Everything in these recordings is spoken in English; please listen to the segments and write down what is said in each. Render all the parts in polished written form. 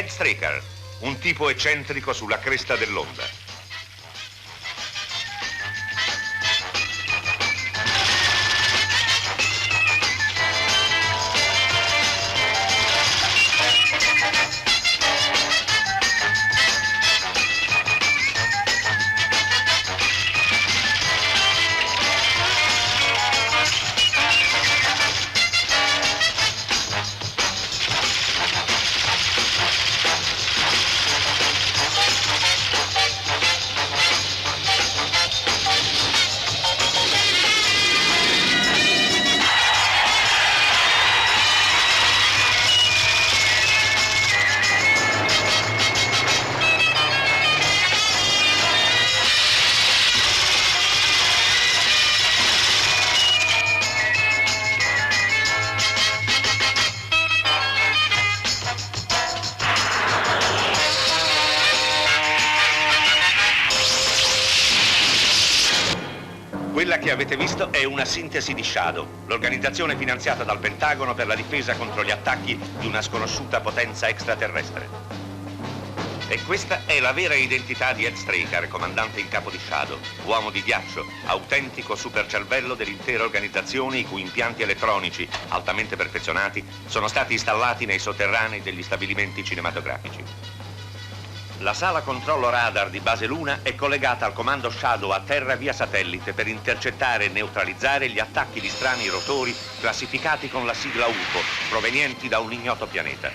Straker, un tipo eccentrico sulla cresta dell'onda. Quella che avete visto è una sintesi di Shadow, l'organizzazione finanziata dal Pentagono per la difesa contro gli attacchi di una sconosciuta potenza extraterrestre. E questa è la vera identità di Straker, comandante in capo di Shadow, uomo di ghiaccio, autentico supercervello dell'intera organizzazione, i cui impianti elettronici, altamente perfezionati, sono stati installati nei sotterranei degli stabilimenti cinematografici. La sala controllo radar di base Luna è collegata al comando Shadow a terra via satellite per intercettare e neutralizzare gli attacchi di strani rotori classificati con la sigla UFO, provenienti da un ignoto pianeta.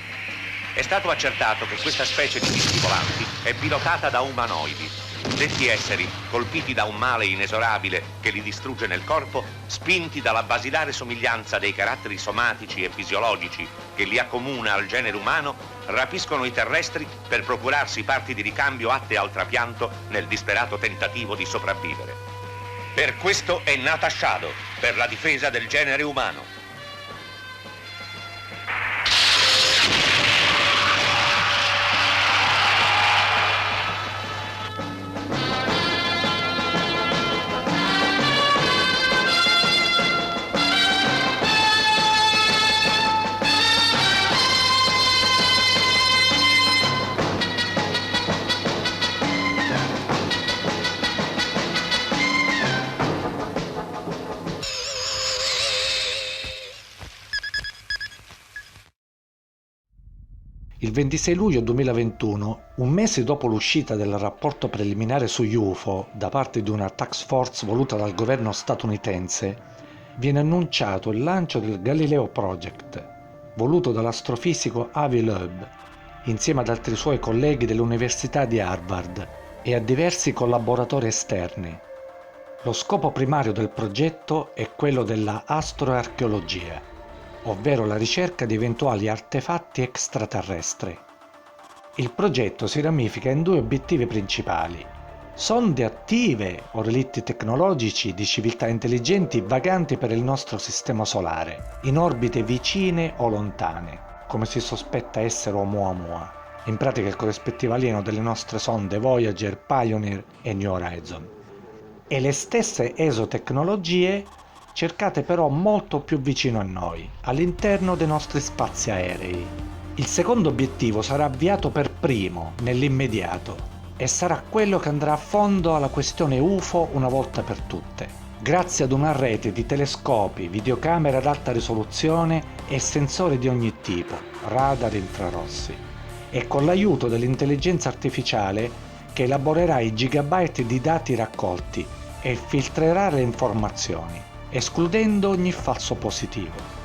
È stato accertato che questa specie di dischi volanti è pilotata da umanoidi. Detti esseri, colpiti da un male inesorabile che li distrugge nel corpo, spinti dalla basilare somiglianza dei caratteri somatici e fisiologici che li accomuna al genere umano, rapiscono i terrestri per procurarsi parti di ricambio atte al trapianto nel disperato tentativo di sopravvivere. Per questo è nata Shadow, per la difesa del genere umano. Il 26 luglio 2021, un mese dopo l'uscita del rapporto preliminare sugli UFO da parte di una task force voluta dal governo statunitense, viene annunciato il lancio del Galileo Project, voluto dall'astrofisico Avi Loeb, insieme ad altri suoi colleghi dell'Università di Harvard e a diversi collaboratori esterni. Lo scopo primario del progetto è quello della astroarcheologia, ovvero la ricerca di eventuali artefatti extraterrestri. Il progetto si ramifica in due obiettivi principali: sonde attive o relitti tecnologici di civiltà intelligenti vaganti per il nostro sistema solare, in orbite vicine o lontane, come si sospetta essere Oumuamua, in pratica il corrispettivo alieno delle nostre sonde Voyager, Pioneer e New Horizon. E le stesse esotecnologie cercate però molto più vicino a noi, all'interno dei nostri spazi aerei. Il secondo obiettivo sarà avviato per primo, nell'immediato, e sarà quello che andrà a fondo alla questione UFO una volta per tutte, grazie ad una rete di telescopi, videocamere ad alta risoluzione e sensori di ogni tipo, radar infrarossi, e con l'aiuto dell'intelligenza artificiale che elaborerà i gigabyte di dati raccolti e filtrerà le informazioni, escludendo ogni falso positivo.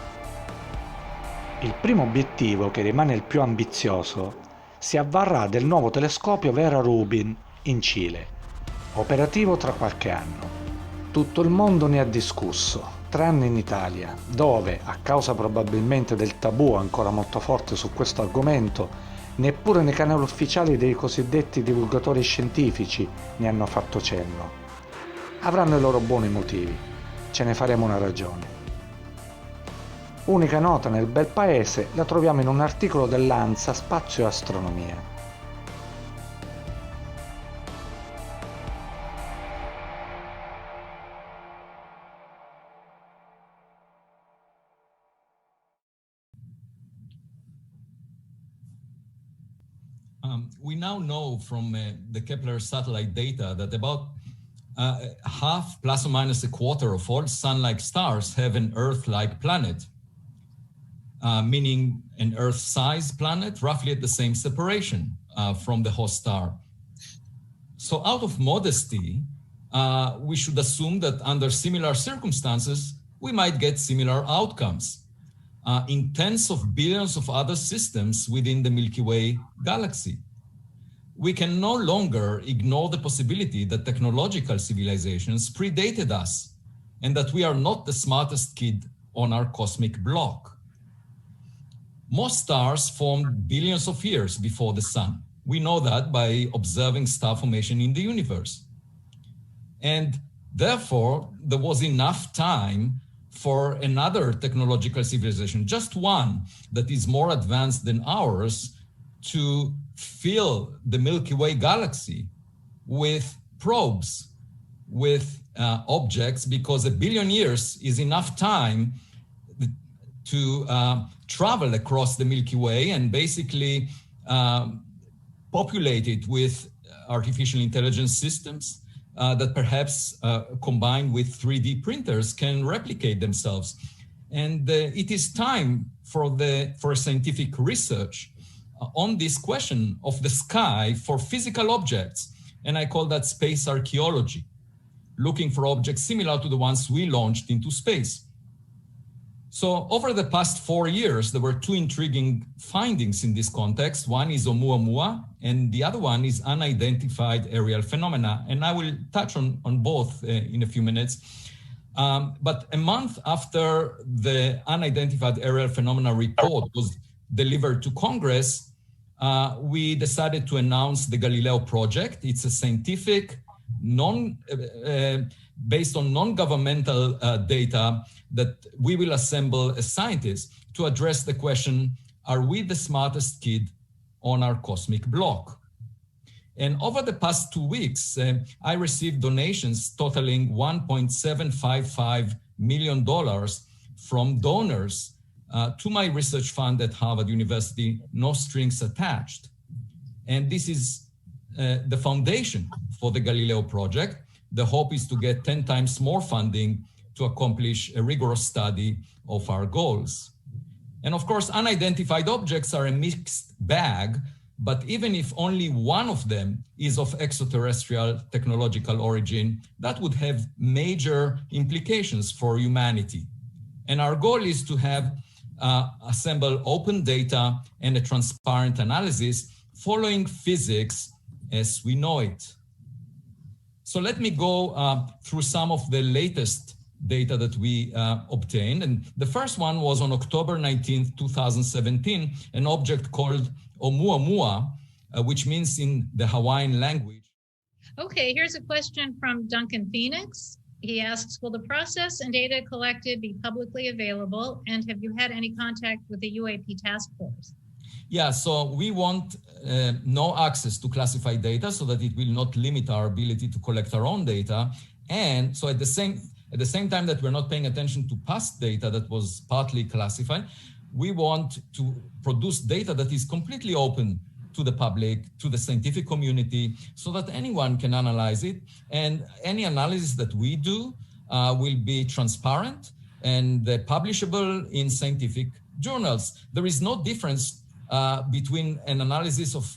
Il primo obiettivo, che rimane il più ambizioso, si avvarrà del nuovo telescopio Ver2.0 in Cile, operativo tra qualche anno. Tutto il mondo ne ha discusso, tranne in Italia, dove, a causa probabilmente del tabù ancora molto forte su questo argomento, neppure nei canali ufficiali dei cosiddetti divulgatori scientifici ne hanno fatto cenno. Avranno i loro buoni motivi. Ce ne faremo una ragione. Unica nota nel bel paese la troviamo in un articolo dell'ANSA Spazio e Astronomia. We now know from the Kepler satellite data that about half, plus or minus a quarter of all sun-like stars have an Earth-like planet, meaning an Earth-sized planet, roughly at the same separation from the host star. So out of modesty, we should assume that under similar circumstances, we might get similar outcomes in tens of billions of other systems within the Milky Way galaxy. We can no longer ignore the possibility that technological civilizations predated us and that we are not the smartest kid on our cosmic block. Most stars formed billions of years before the sun. We know that by observing star formation in the universe. And therefore, there was enough time for another technological civilization, just one that is more advanced than ours, to fill the Milky Way galaxy with probes, with objects, because 1 billion years is enough time to travel across the Milky Way and basically populate it with artificial intelligence systems that perhaps combined with 3D printers can replicate themselves. And it is time for scientific research on this question of the sky for physical objects. And I call that space archaeology, looking for objects similar to the ones we launched into space. So over the past 4 years, there were 2 intriguing findings in this context. One is Oumuamua, and the other one is unidentified aerial phenomena. And I will touch on both in a few minutes. But a month after the unidentified aerial phenomena report was delivered to Congress, we decided to announce the Galileo project. It's a scientific, based on non-governmental data that we will assemble as scientists to address the question, are we the smartest kid on our cosmic block? And over the past 2 weeks, I received donations totaling $1.755 million from donors to my research fund at Harvard University, no strings attached. And this is the foundation for the Galileo project. The hope is to get 10 times more funding to accomplish a rigorous study of our goals. And of course, unidentified objects are a mixed bag, but even if only one of them is of extraterrestrial technological origin, that would have major implications for humanity. And our goal is to have assemble open data and a transparent analysis following physics as we know it. So let me go through some of the latest data that we obtained. And the first one was on October 19th, 2017, an object called Oumuamua, which means in the Hawaiian language. Okay, here's a question from Duncan Phoenix. He asks, will the process and data collected be publicly available? And have you had any contact with the UAP task force? Yeah, so we want no access to classified data so that it will not limit our ability to collect our own data. And so at the same time that we're not paying attention to past data that was partly classified, we want to produce data that is completely open to the public, to the scientific community, so that anyone can analyze it. And any analysis that we do will be transparent and publishable in scientific journals. There is no difference between an analysis of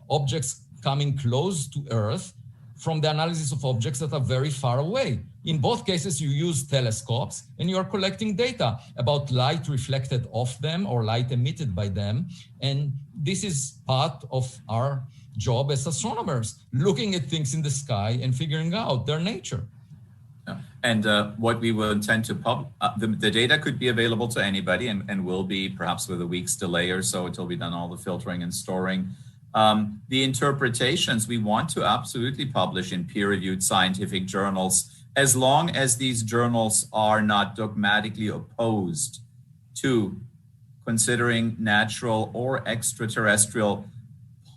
objects coming close to Earth from the analysis of objects that are very far away. In both cases, you use telescopes and you are collecting data about light reflected off them or light emitted by them. And this is part of our job as astronomers, looking at things in the sky and figuring out their nature. Yeah. And what we will intend to publish, the data could be available to anybody and will be perhaps with a week's delay or so until we've done all the filtering and storing. The interpretations we want to absolutely publish in peer-reviewed scientific journals, as long as these journals are not dogmatically opposed to considering natural or extraterrestrial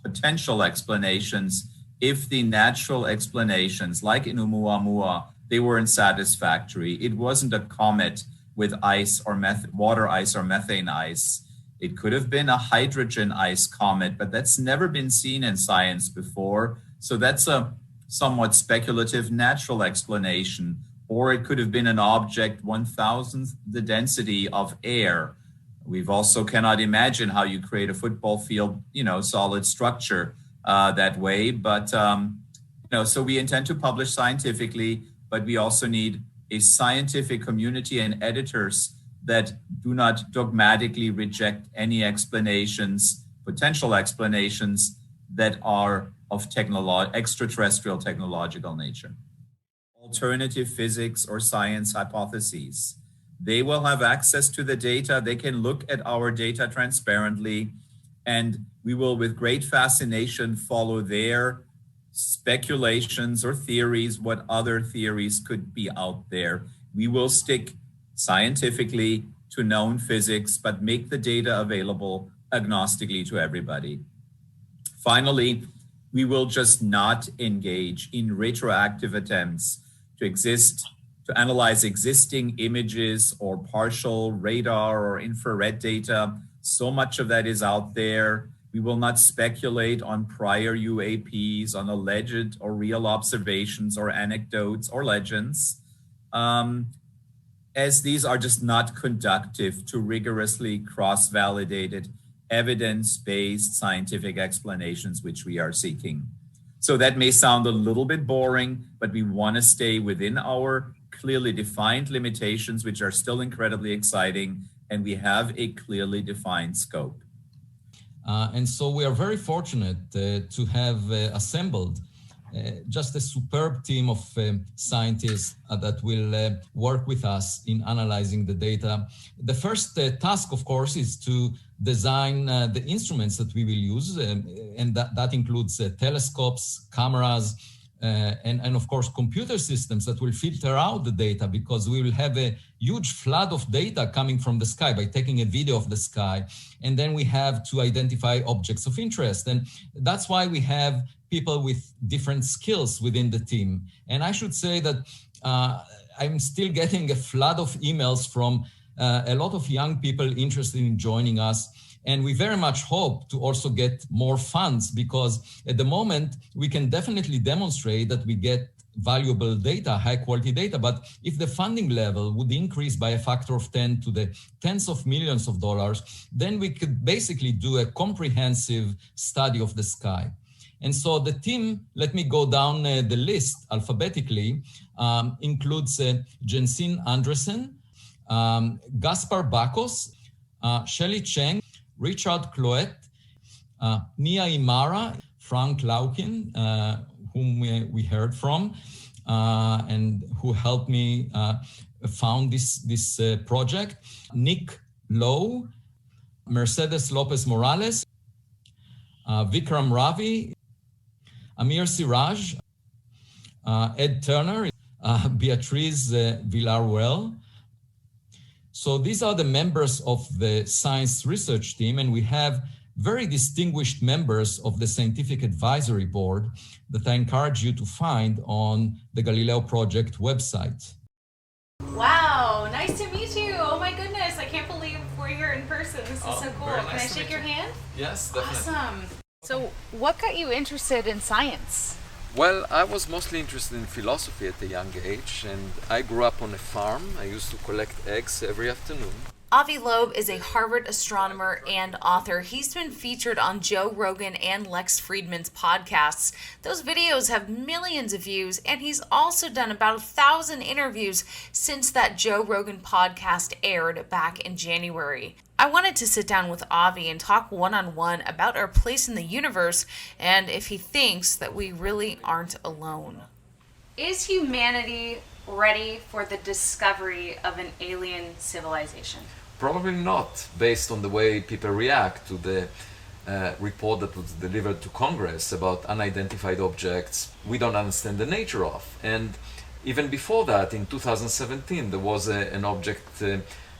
potential explanations. If the natural explanations, like in Oumuamua, they weren't satisfactory, it wasn't a comet with ice or water ice or methane ice, It could have been a hydrogen ice comet, but that's never been seen in science before. So that's a somewhat speculative natural explanation. Or it could have been an object 1,000th the density of air. We've also cannot imagine how you create a football field, solid structure that way. But, so we intend to publish scientifically, but we also need a scientific community and editors that do not dogmatically reject any explanations, potential explanations that are of extraterrestrial technological nature. Alternative physics or science hypotheses. They will have access to the data. They can look at our data transparently, and we will, with great fascination, follow their speculations or theories, what other theories could be out there. We will stick scientifically to known physics, but make the data available agnostically to everybody. Finally, we will just not engage in retroactive attempts to analyze existing images or partial radar or infrared data. So much of that is out there. We will not speculate on prior UAPs, on alleged or real observations or anecdotes or legends, as these are just not conducive to rigorously cross-validated, evidence-based scientific explanations which we are seeking. So that may sound a little bit boring, but we want to stay within our clearly defined limitations, which are still incredibly exciting, and we have a clearly defined scope. And so we are very fortunate to have assembled just a superb team of scientists that will work with us in analyzing the data. The first task, of course, is to design the instruments that we will use, and that includes telescopes, cameras, and of course, computer systems that will filter out the data, because we will have a huge flood of data coming from the sky by taking a video of the sky. And then we have to identify objects of interest. And that's why we have people with different skills within the team. And I should say that I'm still getting a flood of emails from a lot of young people interested in joining us. And we very much hope to also get more funds, because at the moment we can definitely demonstrate that we get valuable data, high quality data. But if the funding level would increase by a factor of 10 to the tens of millions of dollars, then we could basically do a comprehensive study of the sky. And so the team, let me go down the list alphabetically, includes Jensine Andresen, Gaspar Bacos, Shelley Cheng, Richard Cloet, Nia Imara, Frank Laukin, whom we heard from, and who helped me found this project, Nick Lowe, Mercedes Lopez Morales, Vikram Ravi, Amir Siraj, Ed Turner, Beatriz Villarreal. So these are the members of the science research team, and we have very distinguished members of the scientific advisory board that I encourage you to find on the Galileo Project website. Wow, nice to meet you. Oh my goodness, I can't believe we're here in person. This is so cool. Nice. Can I shake your hand? Yes, definitely. Awesome. So what got you interested in science? Well, I was mostly interested in philosophy at a young age, and I grew up on a farm. I used to collect eggs every afternoon. Avi Loeb is a Harvard astronomer and author. He's been featured on Joe Rogan and Lex Friedman's podcasts. Those videos have millions of views, and he's also done about 1,000 interviews since that Joe Rogan podcast aired back in January. I wanted to sit down with Avi and talk one-on-one about our place in the universe and if he thinks that we really aren't alone. Is humanity ready for the discovery of an alien civilization? Probably not, based on the way people react to the report that was delivered to Congress about unidentified objects we don't understand the nature of. And even before that, in 2017, there was an object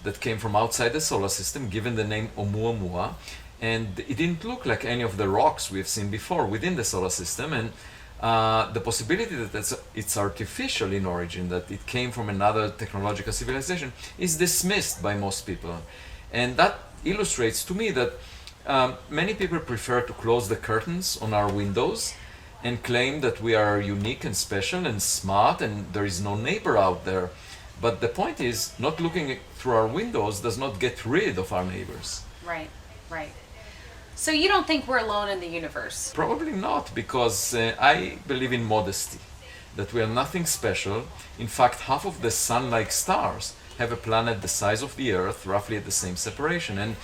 that came from outside the solar system, given the name Oumuamua, and it didn't look like any of the rocks we've seen before within the solar system. And the possibility that it's artificial in origin, that it came from another technological civilization, is dismissed by most people. And that illustrates to me that many people prefer to close the curtains on our windows and claim that we are unique and special and smart and there is no neighbor out there. But the point is, not looking through our windows does not get rid of our neighbors. Right, right. So you don't think we're alone in the universe? Probably not, because I believe in modesty, that we are nothing special. In fact, half of the sun-like stars have a planet the size of the Earth, roughly at the same separation, and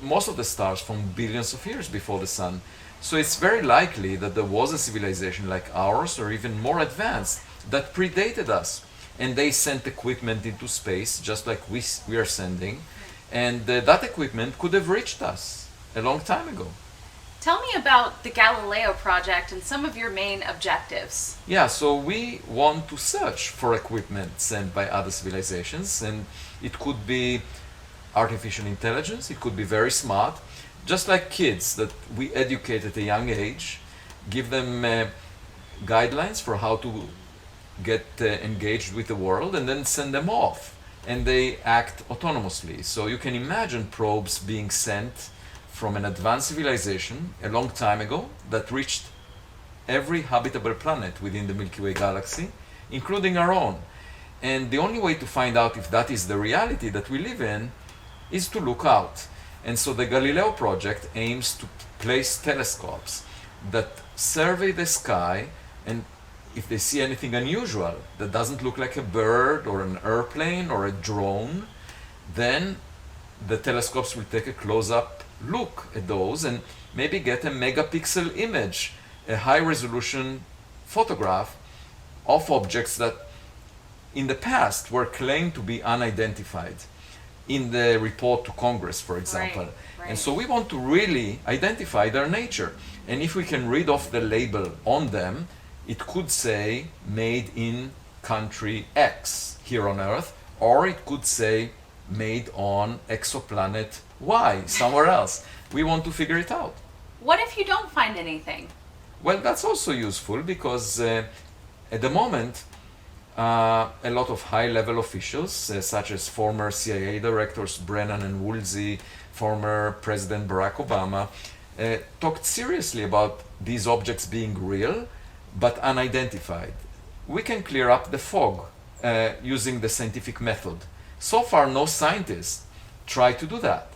most of the stars from billions of years before the sun. So it's very likely that there was a civilization like ours, or even more advanced, that predated us. And they sent equipment into space, just like we are sending, and that equipment could have reached us a long time ago. Tell me about the Galileo project and some of your main objectives. Yeah, so we want to search for equipment sent by other civilizations, and it could be artificial intelligence, it could be very smart, just like kids that we educate at a young age, give them guidelines for how to get engaged with the world, and then send them off, and they act autonomously. So you can imagine probes being sent from an advanced civilization a long time ago that reached every habitable planet within the Milky Way galaxy, including our own. And the only way to find out if that is the reality that we live in is to look out. And so the Galileo project aims to place telescopes that survey the sky, and if they see anything unusual that doesn't look like a bird or an airplane or a drone, then the telescopes will take a close-up look at those and maybe get a megapixel image, a high-resolution photograph of objects that in the past were claimed to be unidentified in the report to Congress, for example. Right. And so we want to really identify their nature. And if we can read off the label on them, it could say made in country X here on Earth, or it could say made on exoplanet Y somewhere else. We want to figure it out. What if you don't find anything? Well, that's also useful because at the moment, a lot of high-level officials, such as former CIA directors Brennan and Woolsey, former President Barack Obama, talked seriously about these objects being real but unidentified. We can clear up the fog using the scientific method. So far, no scientists try to do that.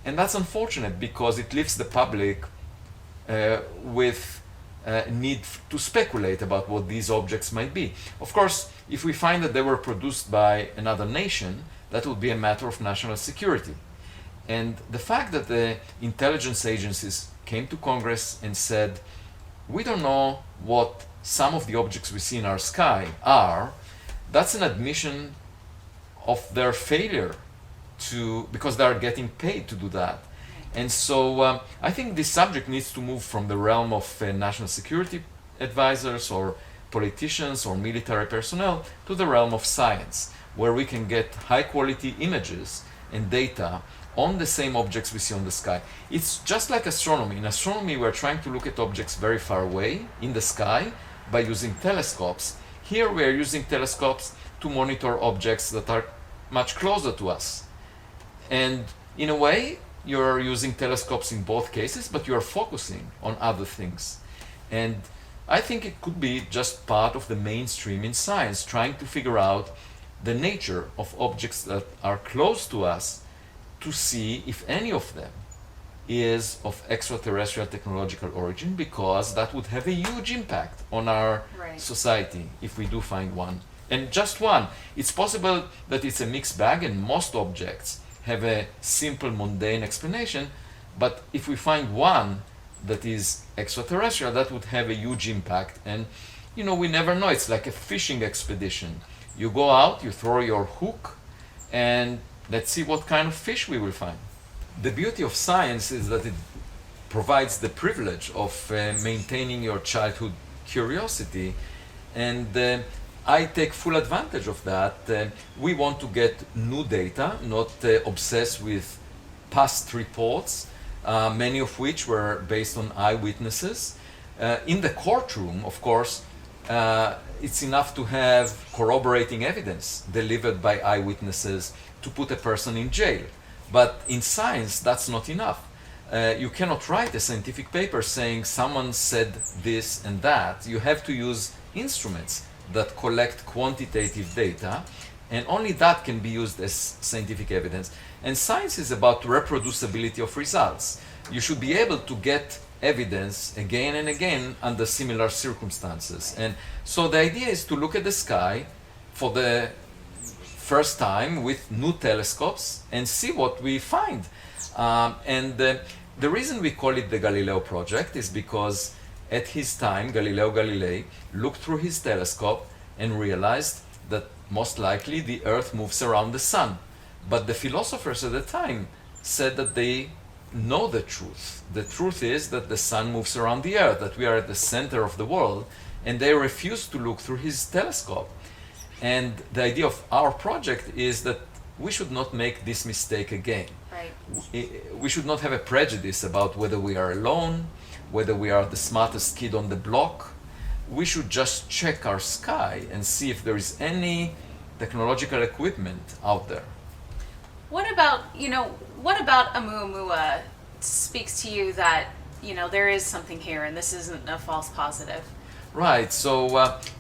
And that's unfortunate because it leaves the public with need to speculate about what these objects might be. Of course, if we find that they were produced by another nation, that would be a matter of national security. And the fact that the intelligence agencies came to Congress and said, we don't know what some of the objects we see in our sky are, that's an admission of their failure because they are getting paid to do that. And so I think this subject needs to move from the realm of national security advisors or politicians or military personnel to the realm of science, where we can get high quality images and data on the same objects we see on the sky. It's just like astronomy. In astronomy, we're trying to look at objects very far away in the sky by using telescopes. Here we are using telescopes to monitor objects that are much closer to us. And in a way, you're using telescopes in both cases, but you're focusing on other things. And I think it could be just part of the mainstream in science, trying to figure out the nature of objects that are close to us to see if any of them is of extraterrestrial technological origin, because that would have a huge impact on our society if we do find one. And just one. It's possible that it's a mixed bag and most objects have a simple, mundane explanation, but if we find one that is extraterrestrial, that would have a huge impact. And, you know, we never know. It's like a fishing expedition. You go out, you throw your hook, and let's see what kind of fish we will find. The beauty of science is that it provides the privilege of maintaining your childhood curiosity, and I take full advantage of that. We want to get new data, not obsess with past reports, many of which were based on eyewitnesses. In the courtroom, of course, it's enough to have corroborating evidence delivered by eyewitnesses to put a person in jail. But in science, that's not enough. You cannot write a scientific paper saying someone said this and that. You have to use instruments that collect quantitative data, and only that can be used as scientific evidence. And science is about reproducibility of results. You should be able to get evidence again and again under similar circumstances. And so the idea is to look at the sky for the first time with new telescopes and see what we find. The reason we call it the Galileo project is because at his time, Galileo Galilei looked through his telescope and realized that most likely the Earth moves around the sun. But the philosophers at the time said that they know the truth. The truth is that the sun moves around the Earth, that we are at the center of the world, and they refused to look through his telescope. And the idea of our project is that we should not make this mistake again. Right. We should not have a prejudice about whether we are alone, whether we are the smartest kid on the block. We should just check our sky and see if there is any technological equipment out there. What about Oumuamua speaks to you that, there is something here and this isn't a false positive? Right, so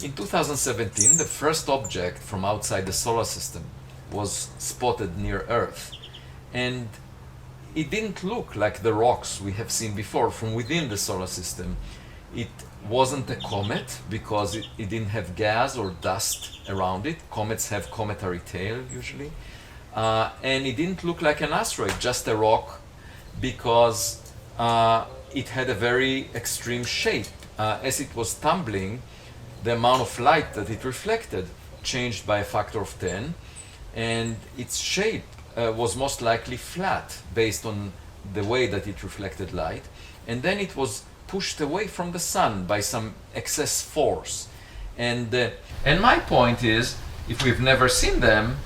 in 2017, the first object from outside the solar system was spotted near Earth. And it didn't look like the rocks we have seen before from within the solar system. It wasn't a comet because it didn't have gas or dust around it. Comets have cometary tail usually. And it didn't look like an asteroid, just a rock, because it had a very extreme shape. As it was tumbling, the amount of light that it reflected changed by a factor of 10, and its shape was most likely flat based on the way that it reflected light, and then it was pushed away from the sun by some excess force. And my point is, if we've never seen them,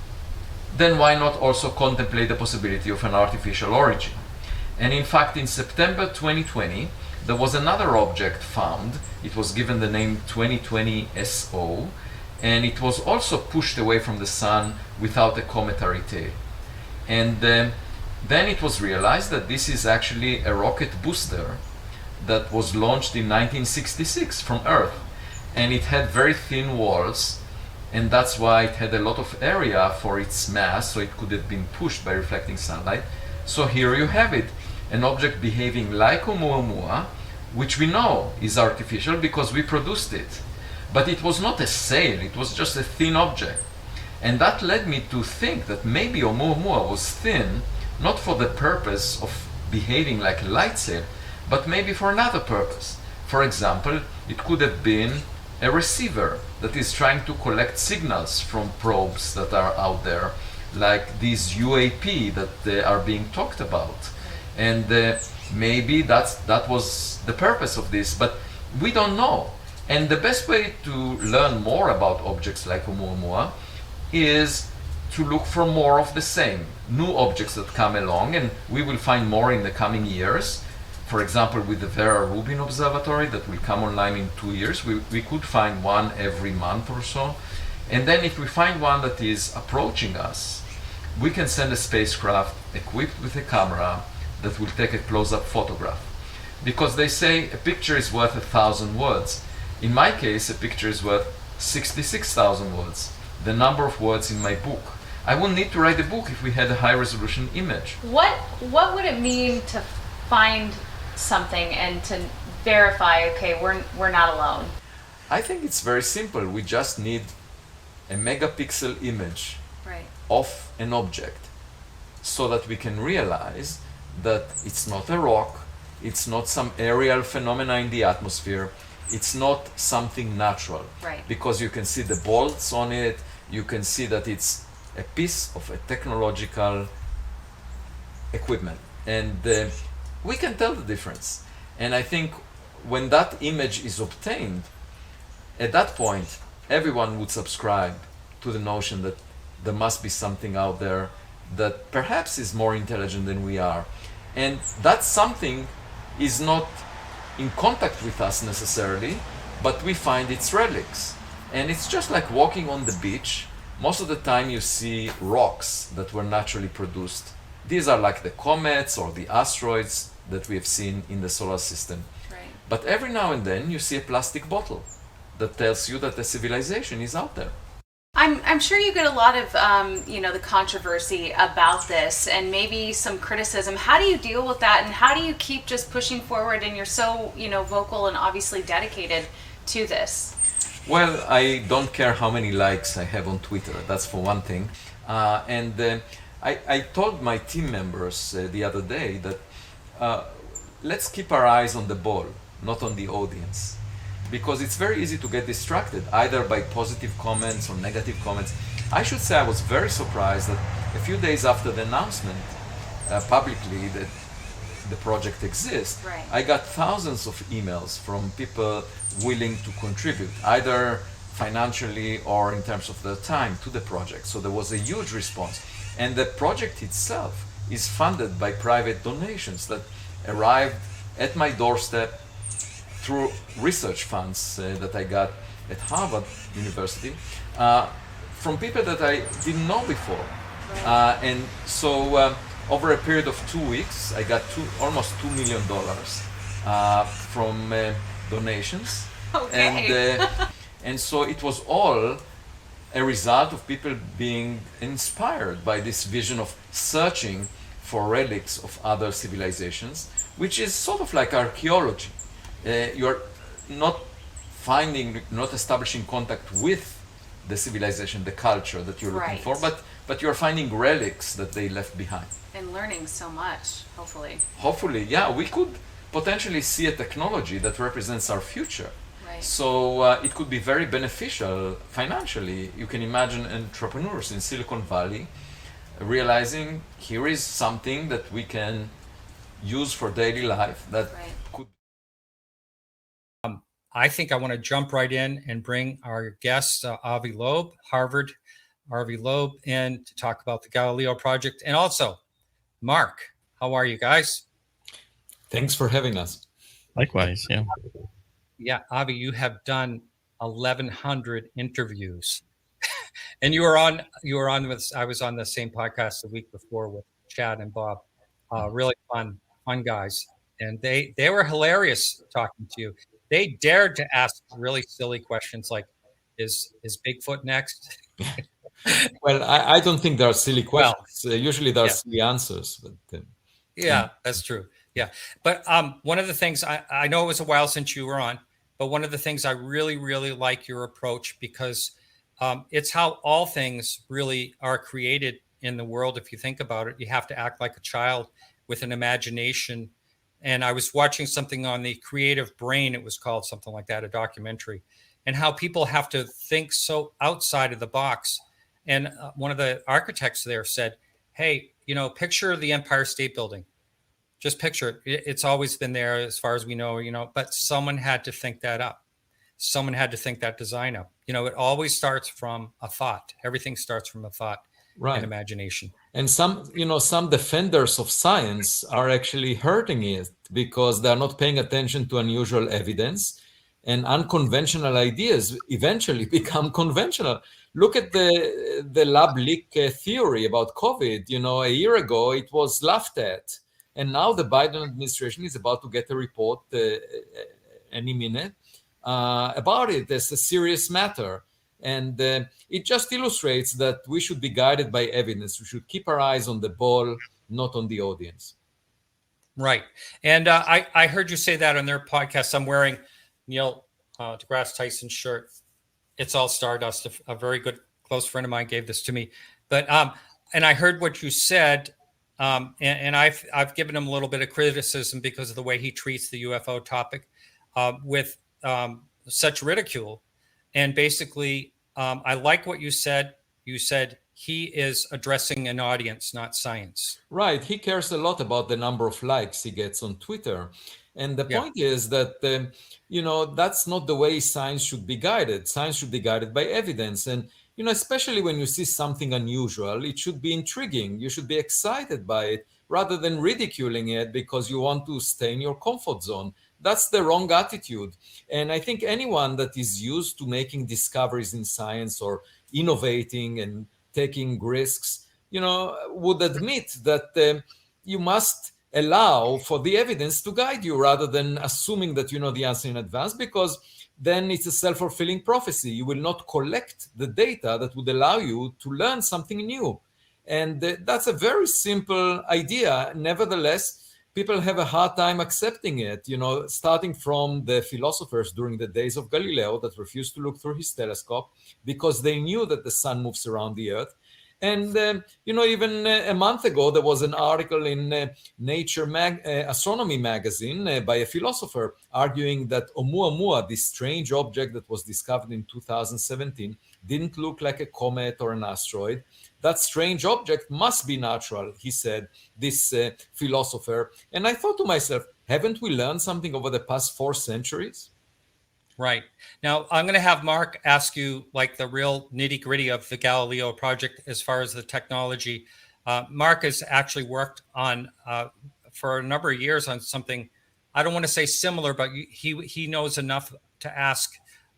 then why not also contemplate the possibility of an artificial origin? And in fact, in September 2020, there was another object found. It was given the name 2020 SO, and it was also pushed away from the sun without a cometary tail. And then it was realized that this is actually a rocket booster that was launched in 1966 from Earth. And it had very thin walls, and that's why it had a lot of area for its mass, so it could have been pushed by reflecting sunlight. So here you have it, an object behaving like Oumuamua, which we know is artificial because we produced it. But it was not a sail, it was just a thin object. And that led me to think that maybe Oumuamua was thin, not for the purpose of behaving like a light sail, but maybe for another purpose. For example, it could have been a receiver that is trying to collect signals from probes that are out there, like these UAP that are being talked about. And maybe that was the purpose of this, but we don't know. And the best way to learn more about objects like Oumuamua is to look for more of the same, new objects that come along, and we will find more in the coming years. For example, with the Vera Rubin Observatory that will come online in 2 years, we could find one every month or so. And then if we find one that is approaching us, we can send a spacecraft equipped with a camera that will take a close-up photograph. Because they say a picture is worth 1,000 words. In my case, a picture is worth 66,000 words, the number of words in my book. I wouldn't need to write a book if we had a high-resolution image. What would it mean to find something and to verify, okay, we're not alone? I think it's very simple. We just need a megapixel image Right. of an object so that we can realize that it's not a rock, it's not some aerial phenomena in the atmosphere, it's not something natural. Right. Because you can see the bolts on it, you can see that it's a piece of a technological equipment. And we can tell the difference. And I think when that image is obtained, at that point, everyone would subscribe to the notion that there must be something out there that perhaps is more intelligent than we are. And that something is not in contact with us necessarily, but we find its relics. And it's just like walking on the beach. Most of the time you see rocks that were naturally produced These are like the comets or the asteroids that we have seen in the solar system. Right. But every now and then you see a plastic bottle that tells you that a civilization is out there. I'm sure you get a lot of the controversy about this and maybe some criticism. How do you deal with that, and how do you keep just pushing forward? And you're so vocal and obviously dedicated to this. Well, I don't care how many likes I have on Twitter. That's for one thing. I told my team members the other day that let's keep our eyes on the ball, not on the audience. Because it's very easy to get distracted, either by positive comments or negative comments. I should say I was very surprised that a few days after the announcement publicly that the project exists, right, I got thousands of emails from people willing to contribute, either financially or in terms of their time to the project. So there was a huge response. And the project itself is funded by private donations that arrived at my doorstep through research funds that I got at Harvard University from people that I didn't know before. And so over a period of 2 weeks, I got almost $2 million from donations. Okay. And so it was all a result of people being inspired by this vision of searching for relics of other civilizations, which is sort of like archaeology. You're not establishing contact with the civilization, the culture that you're looking for, but you're finding relics that they left behind. And learning so much, hopefully. Hopefully, yeah, we could potentially see a technology that represents our future. Right. So it could be very beneficial financially. You can imagine entrepreneurs in Silicon Valley realizing here is something that we can use for daily life that could. I think I want to jump right in and bring our guest, Avi Loeb, Harvard, Avi Loeb, in to talk about the Galileo project. And also, Mark, how are you guys? Thanks for having us. Likewise, yeah. Yeah, Avi, you have done 1,100 interviews. And you were on with, I was on the same podcast the week before with Chad and Bob. Really fun guys. And they were hilarious talking to you. They dared to ask really silly questions like, is Bigfoot next? Well, I don't think there are silly questions. Usually there are silly answers. But, yeah, that's true. Yeah. But one of the things, I know it was a while since you were on, but one of the things I really, really like your approach, because it's how all things really are created in the world. If you think about it, you have to act like a child with an imagination. And I was watching something on the creative brain, it was called something like that, a documentary, and how people have to think so outside of the box. And one of the architects there said, hey, picture the Empire State Building. Just picture it. It's always been there as far as we know, but someone had to think that up. Someone had to think that design up. It always starts from a thought. Everything starts from a thought and imagination. And some defenders of science are actually hurting it because they're not paying attention to unusual evidence, and unconventional ideas eventually become conventional. Look at the lab leak theory about COVID. A year ago, it was laughed at. And now the Biden administration is about to get a report any minute about it as a serious matter. And it just illustrates that we should be guided by evidence. We should keep our eyes on the ball, not on the audience. Right. And I heard you say that on their podcast. I'm wearing Neil deGrasse Tyson's shirt. It's all Stardust. A very good close friend of mine gave this to me. But and I heard what you said, and I've given him a little bit of criticism because of the way he treats the UFO topic with such ridicule. And basically, I like what you said. You said he is addressing an audience, not science. Right. He cares a lot about the number of likes he gets on Twitter. And the point is that, that's not the way science should be guided. Science should be guided by evidence. And, especially when you see something unusual, it should be intriguing. You should be excited by it rather than ridiculing it because you want to stay in your comfort zone. That's the wrong attitude. And I think anyone that is used to making discoveries in science or innovating and taking risks would admit that you must allow for the evidence to guide you rather than assuming that you know the answer in advance, because then it's a self-fulfilling prophecy. You will not collect the data that would allow you to learn something new. And that's a very simple idea. Nevertheless, people have a hard time accepting it, starting from the philosophers during the days of Galileo that refused to look through his telescope because they knew that the sun moves around the earth. And, even a month ago, there was an article in Nature Astronomy magazine by a philosopher arguing that Oumuamua, this strange object that was discovered in 2017, didn't look like a comet or an asteroid. That strange object must be natural, he said, this philosopher. And I thought to myself, haven't we learned something over the past 4 centuries? Right. Now, I'm going to have Mark ask you like the real nitty gritty of the Galileo project as far as the technology. Mark has actually worked on for a number of years on something, I don't want to say similar, but he knows enough to ask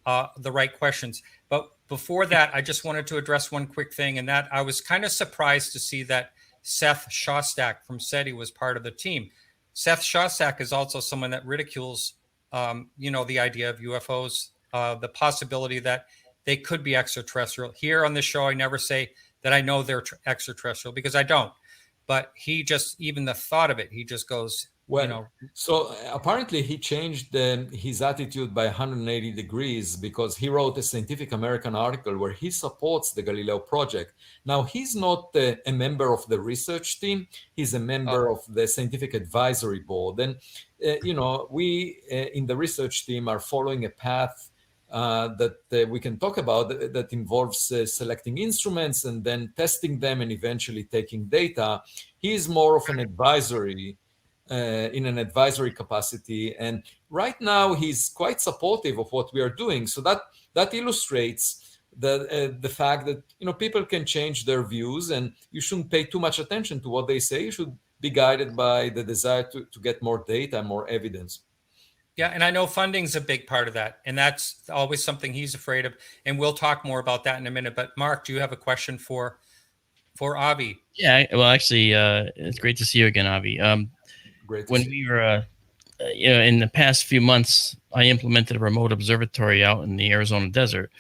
the right questions. But before that, I just wanted to address one quick thing, and that I was kind of surprised to see that Seth Shostak from SETI was part of the team. Seth Shostak is also someone that ridicules the idea of UFOs, the possibility that they could be extraterrestrial. Here on this show, I never say that I know they're extraterrestrial because I don't. But he just, even the thought of it, he just goes, So apparently he changed his attitude by 180 degrees because he wrote a Scientific American article where he supports the Galileo project. Now, he's not a member of the research team. He's a member of the Scientific Advisory Board. And, we in the research team are following a path that we can talk about that involves selecting instruments and then testing them and eventually taking data. He's more of an advisory in an advisory capacity. And right now he's quite supportive of what we are doing. So that illustrates the fact that, people can change their views and you shouldn't pay too much attention to what they say. You should be guided by the desire to get more data, more evidence. Yeah, and I know funding's a big part of that. And that's always something he's afraid of. And we'll talk more about that in a minute. But Mark, do you have a question for Avi? Yeah, well, actually, it's great to see you again, Avi. When we were, in the past few months, I implemented a remote observatory out in the Arizona desert,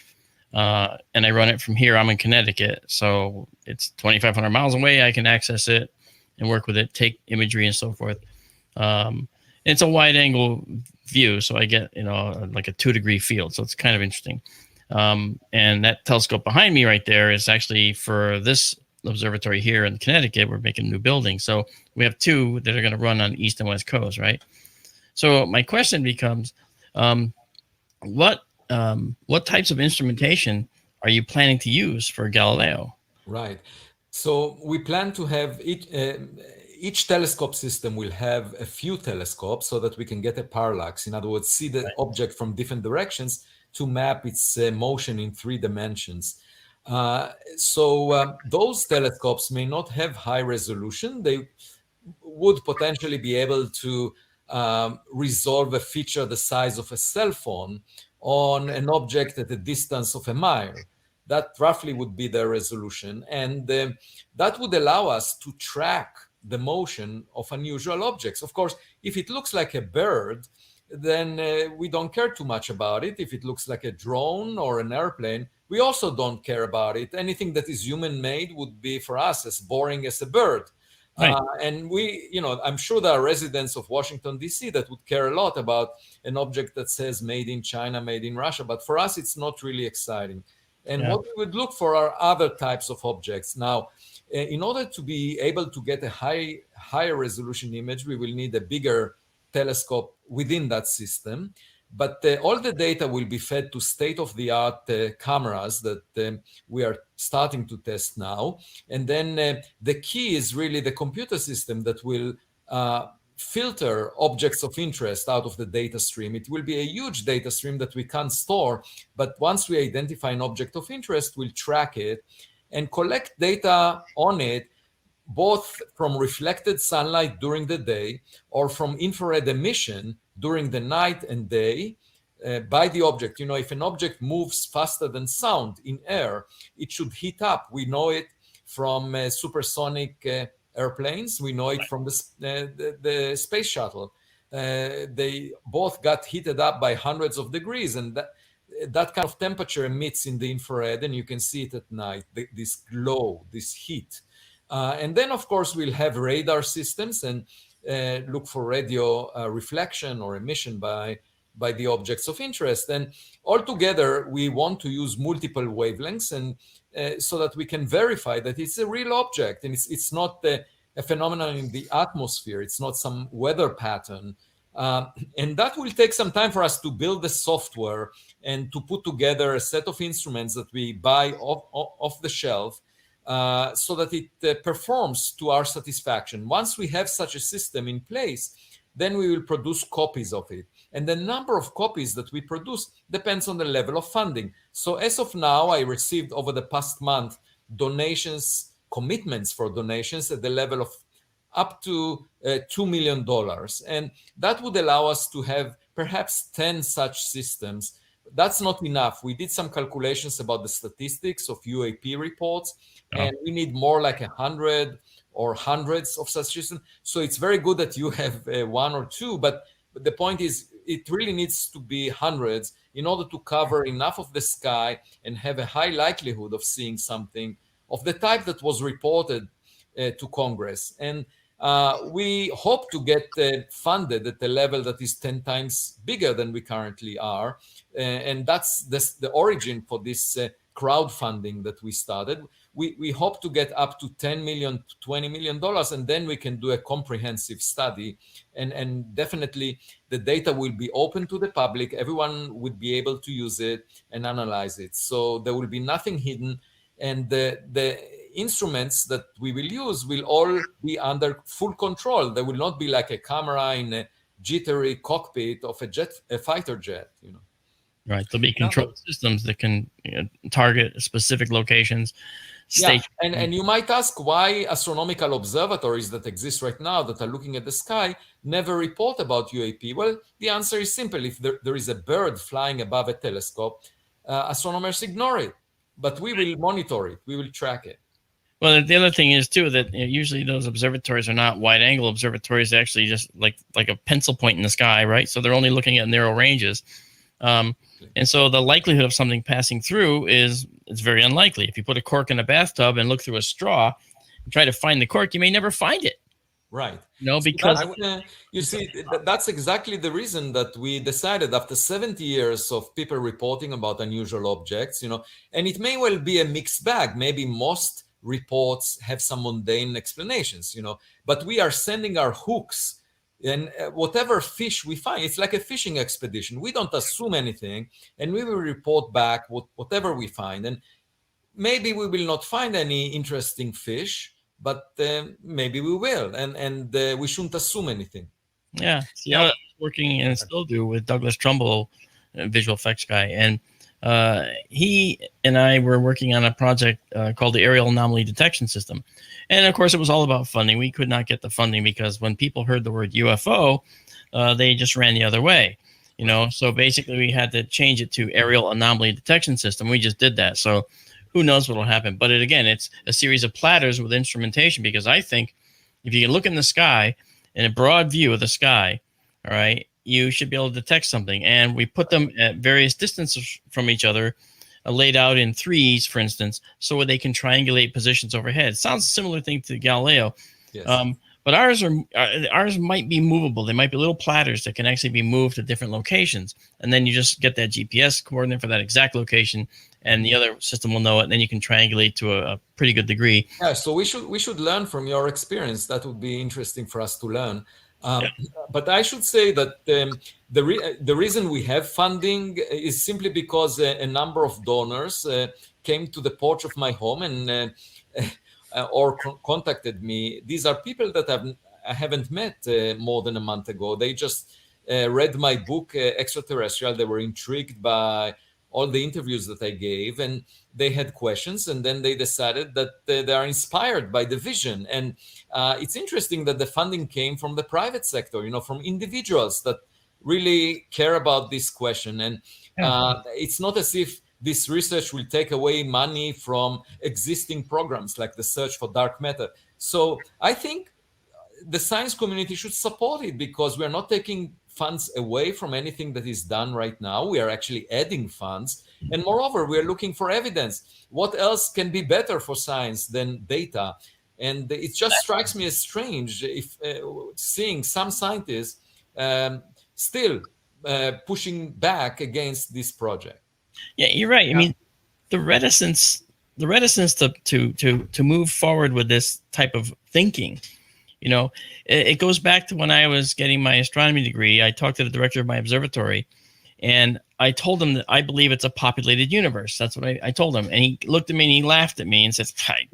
and I run it from here. I'm in Connecticut, so it's 2,500 miles away. I can access it and work with it, take imagery and so forth. It's a wide-angle view, so I get like a 2-degree field, so it's kind of interesting. And that telescope behind me right there is actually for this observatory here in Connecticut. We're making a new building, so we have 2 that are going to run on East and West Coast, right? So my question becomes, what types of instrumentation are you planning to use for Galileo? Right. So we plan to have each telescope system will have a few telescopes so that we can get a parallax. In other words, see the object from different directions to map its motion in 3 dimensions. So those telescopes may not have high resolution. They would potentially be able to resolve a feature the size of a cell phone on an object at a distance of a mile. That roughly would be the resolution. And that would allow us to track the motion of unusual objects. Of course, if it looks like a bird, then we don't care too much about it. If it looks like a drone or an airplane, we also don't care about it. Anything that is human-made would be for us as boring as a bird. Right. And I'm sure there are residents of Washington, D.C. that would care a lot about an object that says made in China, made in Russia. But for us, it's not really exciting. And what we would look for are other types of objects. Now, in order to be able to get a higher resolution image, we will need a bigger telescope within that system. But all the data will be fed to state-of-the-art cameras that we are starting to test now. And then the key is really the computer system that will filter objects of interest out of the data stream. It will be a huge data stream that we can't store. But once we identify an object of interest, we'll track it and collect data on it, both from reflected sunlight during the day or from infrared emission during the night and day by the object. If an object moves faster than sound in air, it should heat up. We know it from supersonic airplanes. We know it from the space shuttle. They both got heated up by hundreds of degrees, and that kind of temperature emits in the infrared, and you can see it at night, this glow, this heat. And then, of course, we'll have radar systems and look for radio reflection or emission by the objects of interest. And altogether, we want to use multiple wavelengths, and so that we can verify that it's a real object, and it's not a phenomenon in the atmosphere. It's not some weather pattern. And that will take some time for us to build the software and to put together a set of instruments that we buy off the shelf, so that it performs to our satisfaction. Once we have such a system in place, then we will produce copies of it. And the number of copies that we produce depends on the level of funding. So as of now, I received over the past month donations, commitments for donations at the level of up to $2 million. And that would allow us to have perhaps 10 such systems. That's not enough. We did some calculations about the statistics of UAP reports, and we need more like 100 or hundreds of such systems. So it's very good that you have one or two, but the point is it really needs to be hundreds in order to cover enough of the sky and have a high likelihood of seeing something of the type that was reported to Congress. And we hope to get funded at a level that is 10 times bigger than we currently are. And that's the origin for this crowdfunding that we started. We hope to get up to $10 million to $20 million, and then we can do a comprehensive study. And definitely the data will be open to the public. Everyone would be able to use it and analyze it. So there will be nothing hidden. And the instruments that we will use will all be under full control. There will not be like a camera in a jittery cockpit of a fighter jet, you know. Right. There'll be controlled systems that can target specific locations. Yeah, and you might ask why astronomical observatories that exist right now that are looking at the sky never report about UAP. Well, the answer is simple. If there is a bird flying above a telescope, astronomers ignore it. But we will monitor it. We will track it. Well, the other thing is, too, that usually those observatories are not wide-angle observatories. They're actually just like a pencil point in the sky, right? So they're only looking at narrow ranges. And so the likelihood of something passing through it's very unlikely. If you put a cork in a bathtub and look through a straw and try to find the cork, you may never find it. Right. No, because you see, that's exactly the reason that we decided after 70 years of people reporting about unusual objects, you know, and it may well be a mixed bag. Maybe most reports have some mundane explanations, you know, but we are sending our hooks, and whatever fish we find, it's like a fishing expedition. We don't assume anything, and we will report back whatever we find. And maybe we will not find any interesting fish, but maybe we will, and we shouldn't assume anything. Yeah, see, I was working and still do with Douglas Trumbull, visual effects guy, and he and I were working on a project called the Aerial Anomaly Detection System. And of course, it was all about funding. We could not get the funding because when people heard the word UFO, they just ran the other way. You know, so basically we had to change it to Aerial Anomaly Detection System. We just did that. So who knows what will happen? But again, it's a series of platters with instrumentation, because I think if you can look in the sky in a broad view of the sky, all right, you should be able to detect something. And we put them at various distances from each other, laid out in threes, for instance, so they can triangulate positions overhead. Sounds a similar thing to Galileo. Yes. But ours might be movable. They might be little platters that can actually be moved to different locations. And then you just get that GPS coordinate for that exact location, and the other system will know it. And then you can triangulate to a pretty good degree. Yeah, so we should learn from your experience. That would be interesting for us to learn. But I should say that the reason we have funding is simply because a number of donors came to the porch of my home and or contacted me. These are people that I haven't met more than a month ago. They just read my book, Extraterrestrial. They were intrigued by all the interviews that I gave, and they had questions, and then they decided that they are inspired by the vision. And it's interesting that the funding came from the private sector, you know, from individuals that really care about this question. And it's not as if this research will take away money from existing programs like the search for dark matter. So I think the science community should support it, because we are not taking funds away from anything that is done right now. We are actually adding funds. And moreover, we are looking for evidence. What else can be better for science than data? And it just strikes me as strange if seeing some scientists still pushing back against this project. Yeah, you're right. I mean, the reticence to move forward with this type of thinking, you know, it goes back to when I was getting my astronomy degree. I talked to the director of my observatory, and I told him that I believe it's a populated universe. That's what I told him. And he looked at me and he laughed at me and says,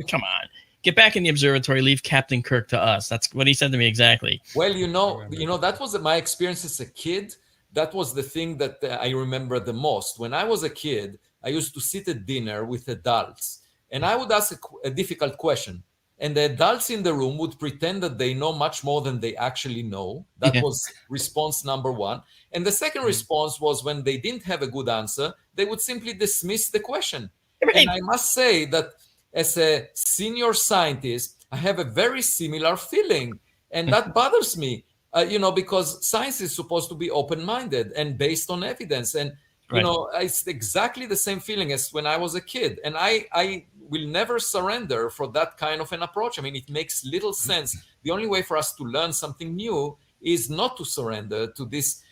come on, get back in the observatory, leave Captain Kirk to us. That's what he said to me exactly. Well, you know, that was my experience as a kid. That was the thing that I remember the most. When I was a kid, I used to sit at dinner with adults, and I would ask a difficult question. And the adults in the room would pretend that they know much more than they actually know. That was response number one. And the second response was, when they didn't have a good answer, they would simply dismiss the question. Right. And I must say that as a senior scientist, I have a very similar feeling. And that bothers me, you know, because science is supposed to be open-minded and based on evidence. And, you know, it's exactly the same feeling as when I was a kid. And I will never surrender for that kind of an approach. I mean, it makes little sense. The only way for us to learn something new is not to surrender to this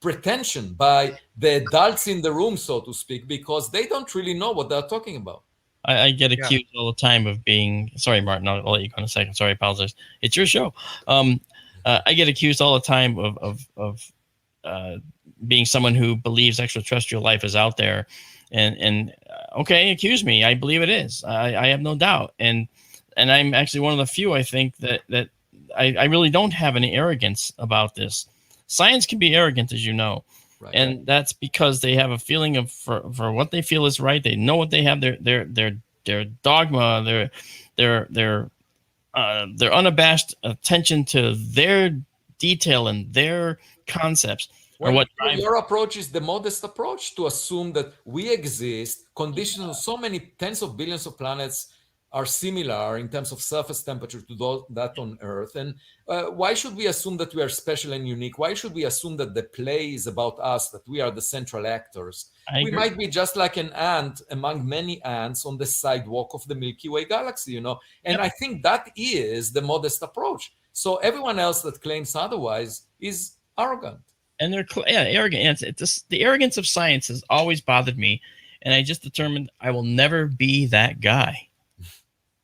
pretension by the adults in the room, so to speak, because they don't really know what they're talking about. I get accused all the time of being, sorry, Martin, I'll let you go in a second. Sorry, I apologize. It's your show. I get accused all the time of being someone who believes extraterrestrial life is out there. And okay, accuse me. I believe it is. I have no doubt. And I'm actually one of the few, I think, that I really don't have any arrogance about this. Science can be arrogant, as you know. Right. And that's because they have a feeling of for what they feel is right. They know what they have, their dogma, their unabashed attention to their detail and their concepts. Well, your approach is the modest approach, to assume that we exist, conditions on so many tens of billions of planets are similar in terms of surface temperature to that on Earth. And why should we assume that we are special and unique? Why should we assume that the play is about us, that we are the central actors? We might be just like an ant among many ants on the sidewalk of the Milky Way galaxy, you know? And I think that is the modest approach. So everyone else that claims otherwise is arrogant. And they're arrogant. The arrogance of science has always bothered me, and I just determined I will never be that guy.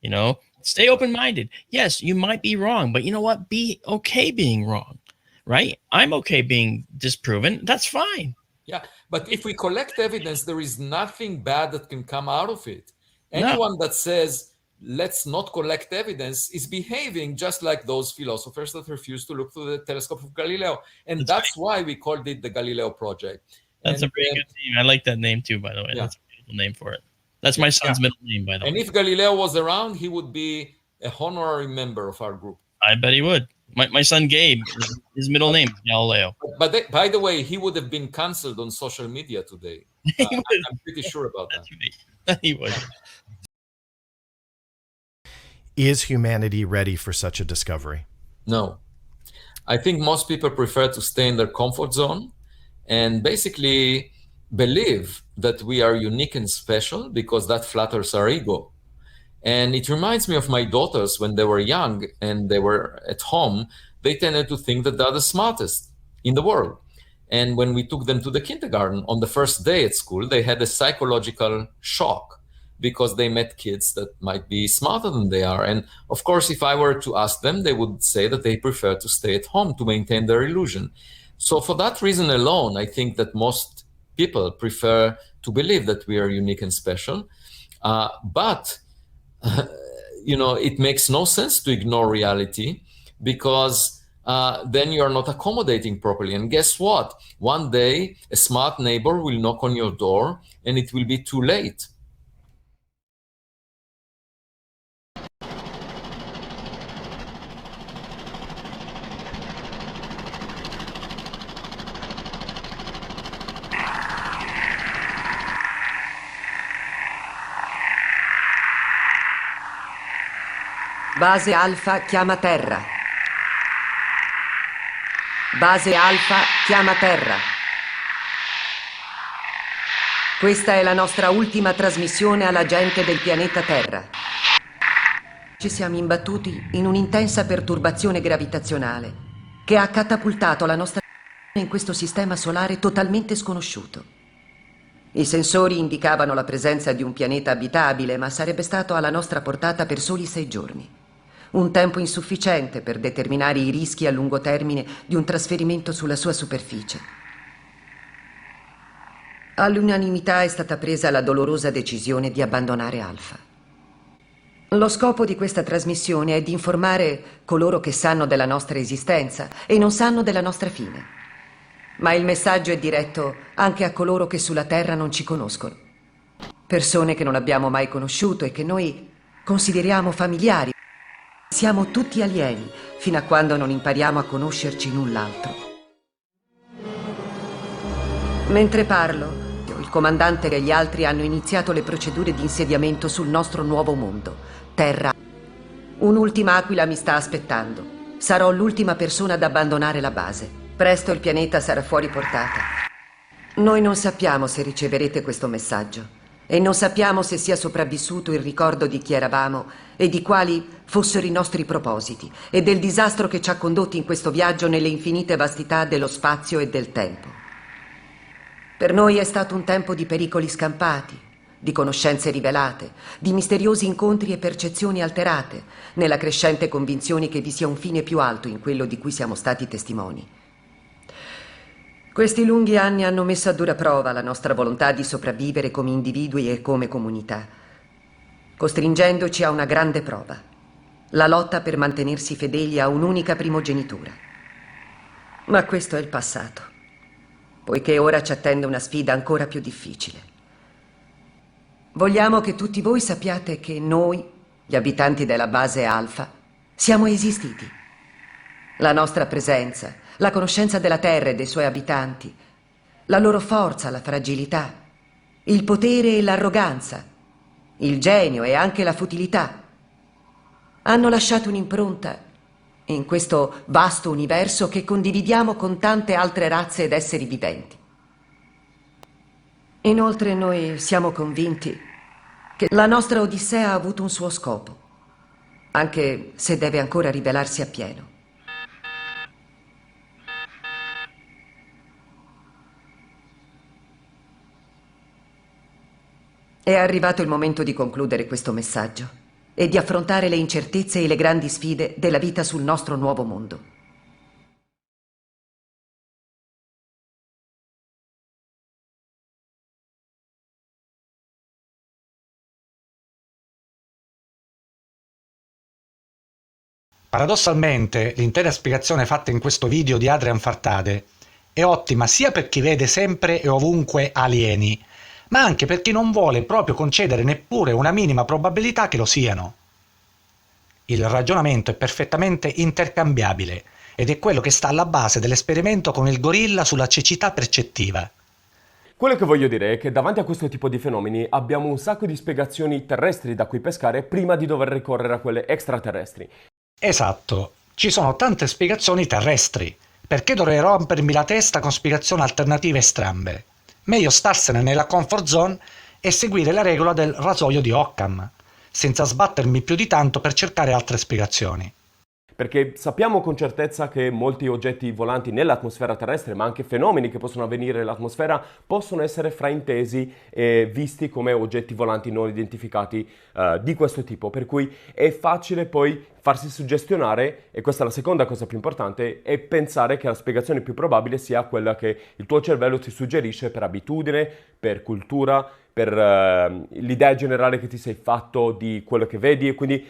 You know, stay open-minded. Yes, you might be wrong, but you know what? Be okay being wrong, right? I'm okay being disproven. That's fine. Yeah, but if we collect evidence, there is nothing bad that can come out of it. Anyone that says, let's not collect evidence, is behaving just like those philosophers that refuse to look through the telescope of Galileo. And that's why we called it the Galileo Project. That's a pretty good name. I like that name too, by the way. Yeah. That's a beautiful name for it. That's my son's middle name, by the way. And if Galileo was around, he would be a honorary member of our group. I bet he would. My son Gabe, his middle name is Galileo. But by the way, he would have been canceled on social media today. I'm pretty sure about that. Right. He would. Is humanity ready for such a discovery? No. I think most people prefer to stay in their comfort zone and basically believe that we are unique and special because that flatters our ego. And it reminds me of my daughters when they were young and they were at home, they tended to think that they're the smartest in the world. And when we took them to the kindergarten on the first day at school, they had a psychological shock because they met kids that might be smarter than they are. And of course, if I were to ask them, they would say that they prefer to stay at home to maintain their illusion. So for that reason alone, I think that most people prefer to believe that we are unique and special. But you know, it makes no sense to ignore reality because then you are not accommodating properly. And guess what? One day, a smart neighbor will knock on your door and it will be too late. Base Alfa chiama Terra. Base Alfa chiama Terra. Questa è la nostra ultima trasmissione alla gente del pianeta Terra. Ci siamo imbattuti in un'intensa perturbazione gravitazionale che ha catapultato la nostra in questo sistema solare totalmente sconosciuto. I sensori indicavano la presenza di un pianeta abitabile, ma sarebbe stato alla nostra portata per soli 6 giorni. Un tempo insufficiente per determinare i rischi a lungo termine di un trasferimento sulla sua superficie. All'unanimità è stata presa la dolorosa decisione di abbandonare Alfa. Lo scopo di questa trasmissione è di informare coloro che sanno della nostra esistenza e non sanno della nostra fine. Ma il messaggio è diretto anche a coloro che sulla Terra non ci conoscono. Persone che non abbiamo mai conosciuto e che noi consideriamo familiari. Siamo tutti alieni fino a quando non impariamo a conoscerci l'un l'altro. Mentre parlo, il comandante e gli altri hanno iniziato le procedure di insediamento sul nostro nuovo mondo, Terra. Un'ultima aquila mi sta aspettando. Sarò l'ultima persona ad abbandonare la base. Presto il pianeta sarà fuori portata. Noi non sappiamo se riceverete questo messaggio e non sappiamo se sia sopravvissuto il ricordo di chi eravamo e di quali fossero i nostri propositi e del disastro che ci ha condotti in questo viaggio nelle infinite vastità dello spazio e del tempo. Per noi è stato un tempo di pericoli scampati, di conoscenze rivelate, di misteriosi incontri e percezioni alterate, nella crescente convinzione che vi sia un fine più alto in quello di cui siamo stati testimoni. Questi lunghi anni hanno messo a dura prova la nostra volontà di sopravvivere come individui e come comunità, costringendoci a una grande prova, la lotta per mantenersi fedeli a un'unica primogenitura. Ma questo è il passato, poiché ora ci attende una sfida ancora più difficile. Vogliamo che tutti voi sappiate che noi, gli abitanti della base Alfa, siamo esistiti. La nostra presenza, la conoscenza della Terra e dei suoi abitanti, la loro forza, la fragilità, il potere e l'arroganza, il genio e anche la futilità, hanno lasciato un'impronta in questo vasto universo che condividiamo con tante altre razze ed esseri viventi. Inoltre noi siamo convinti che la nostra Odissea ha avuto un suo scopo, anche se deve ancora rivelarsi appieno. È arrivato il momento di concludere questo messaggio e di affrontare le incertezze e le grandi sfide della vita sul nostro nuovo mondo. Paradossalmente, l'intera spiegazione fatta in questo video di Adrian Fartade è ottima sia per chi vede sempre e ovunque alieni, ma anche per chi non vuole proprio concedere neppure una minima probabilità che lo siano. Il ragionamento è perfettamente intercambiabile ed è quello che sta alla base dell'esperimento con il gorilla sulla cecità percettiva. Quello che voglio dire è che davanti a questo tipo di fenomeni abbiamo un sacco di spiegazioni terrestri da cui pescare prima di dover ricorrere a quelle extraterrestri. Esatto, ci sono tante spiegazioni terrestri. Perché dovrei rompermi la testa con spiegazioni alternative e strambe? Meglio starsene nella comfort zone e seguire la regola del rasoio di Occam, senza sbattermi più di tanto per cercare altre spiegazioni. Perché sappiamo con certezza che molti oggetti volanti nell'atmosfera terrestre, ma anche fenomeni che possono avvenire nell'atmosfera, possono essere fraintesi e visti come oggetti volanti non identificati di questo tipo. Per cui è facile poi farsi suggestionare, e questa è la seconda cosa più importante, è pensare che la spiegazione più probabile sia quella che il tuo cervello ti suggerisce per abitudine, per cultura, per l'idea generale che ti sei fatto di quello che vedi, e quindi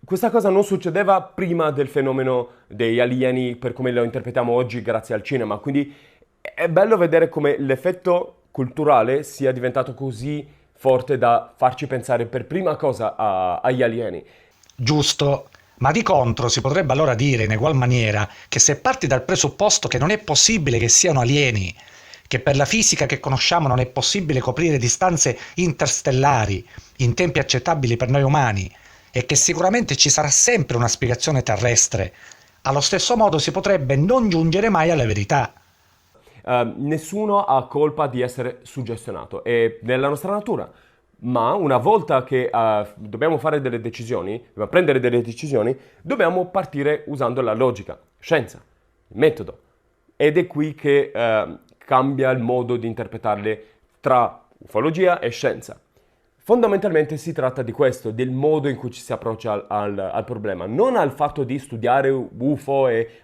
questa cosa non succedeva prima del fenomeno degli alieni per come lo interpretiamo oggi grazie al cinema, quindi è bello vedere come l'effetto culturale sia diventato così forte da farci pensare per prima cosa agli alieni. Giusto, ma di contro si potrebbe allora dire in egual maniera che se parti dal presupposto che non è possibile che siano alieni, che per la fisica che conosciamo non è possibile coprire distanze interstellari in tempi accettabili per noi umani, e che sicuramente ci sarà sempre una spiegazione terrestre. Allo stesso modo si potrebbe non giungere mai alla verità. Nessuno ha colpa di essere suggestionato, è nella nostra natura. Ma una volta che dobbiamo fare delle decisioni, dobbiamo prendere delle decisioni, dobbiamo partire usando la logica, scienza, il metodo. Ed è qui che cambia il modo di interpretarle tra ufologia e scienza. Fondamentalmente si tratta di questo, del modo in cui ci si approccia al problema. Non al fatto di studiare UFO e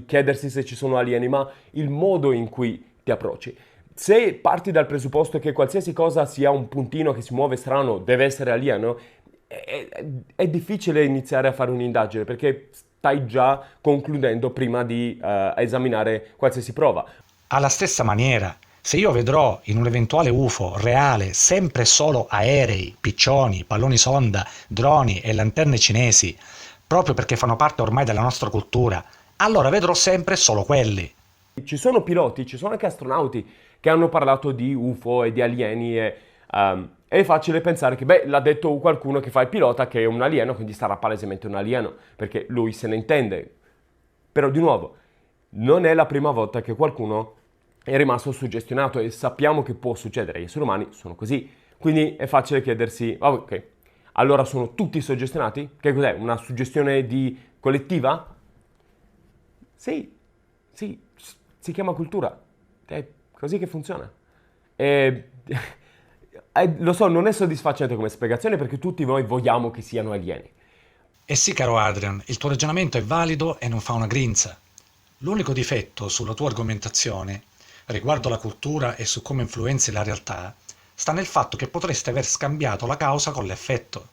chiedersi se ci sono alieni, ma il modo in cui ti approcci. Se parti dal presupposto che qualsiasi cosa sia un puntino che si muove strano deve essere alieno, è difficile iniziare a fare un'indagine perché stai già concludendo prima di esaminare qualsiasi prova. Alla stessa maniera, se io vedrò in un eventuale UFO reale sempre solo aerei, piccioni, palloni sonda, droni e lanterne cinesi, proprio perché fanno parte ormai della nostra cultura, allora vedrò sempre solo quelli. Ci sono piloti, ci sono anche astronauti che hanno parlato di UFO e di alieni e è facile pensare che, l'ha detto qualcuno che fa il pilota che è un alieno, quindi sarà palesemente un alieno, perché lui se ne intende. Però di nuovo, non è la prima volta che qualcuno è rimasto suggestionato e sappiamo che può succedere, gli esseri umani sono così. Quindi è facile chiedersi, ok, allora sono tutti suggestionati? Che cos'è? Una suggestione collettiva? Sì, si chiama cultura. È così che funziona. Lo so, non è soddisfacente come spiegazione perché tutti noi vogliamo che siano alieni. Eh sì, caro Adrian, il tuo ragionamento è valido e non fa una grinza. L'unico difetto sulla tua argomentazione, riguardo la cultura e su come influenzi la realtà, sta nel fatto che potresti aver scambiato la causa con l'effetto.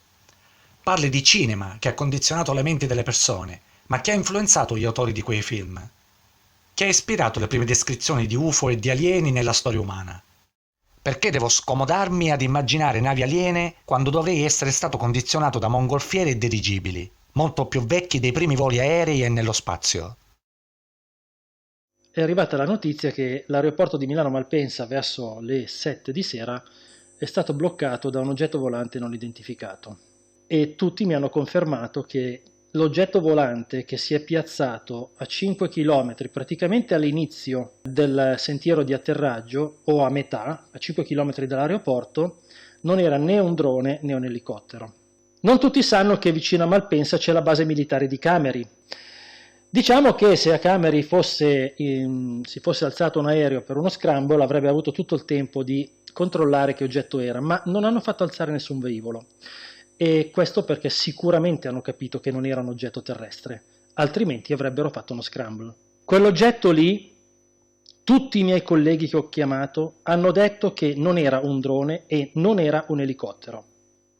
Parli di cinema che ha condizionato le menti delle persone, ma chi ha influenzato gli autori di quei film? Chi ha ispirato le prime descrizioni di UFO e di alieni nella storia umana? Perché devo scomodarmi ad immaginare navi aliene quando dovrei essere stato condizionato da mongolfiere e dirigibili, molto più vecchi dei primi voli aerei e nello spazio? È arrivata la notizia che l'aeroporto di Milano Malpensa verso le 7 di sera è stato bloccato da un oggetto volante non identificato e tutti mi hanno confermato che l'oggetto volante che si è piazzato a 5 km, praticamente all'inizio del sentiero di atterraggio, o a metà, a 5 km dall'aeroporto, non era né un drone né un elicottero. Non tutti sanno che vicino a Malpensa c'è la base militare di Cameri. Diciamo che se a Cameri si fosse alzato un aereo per uno scramble avrebbe avuto tutto il tempo di controllare che oggetto era, ma non hanno fatto alzare nessun velivolo. E questo perché sicuramente hanno capito che non era un oggetto terrestre, altrimenti avrebbero fatto uno scramble. Quell'oggetto lì, tutti i miei colleghi che ho chiamato hanno detto che non era un drone e non era un elicottero.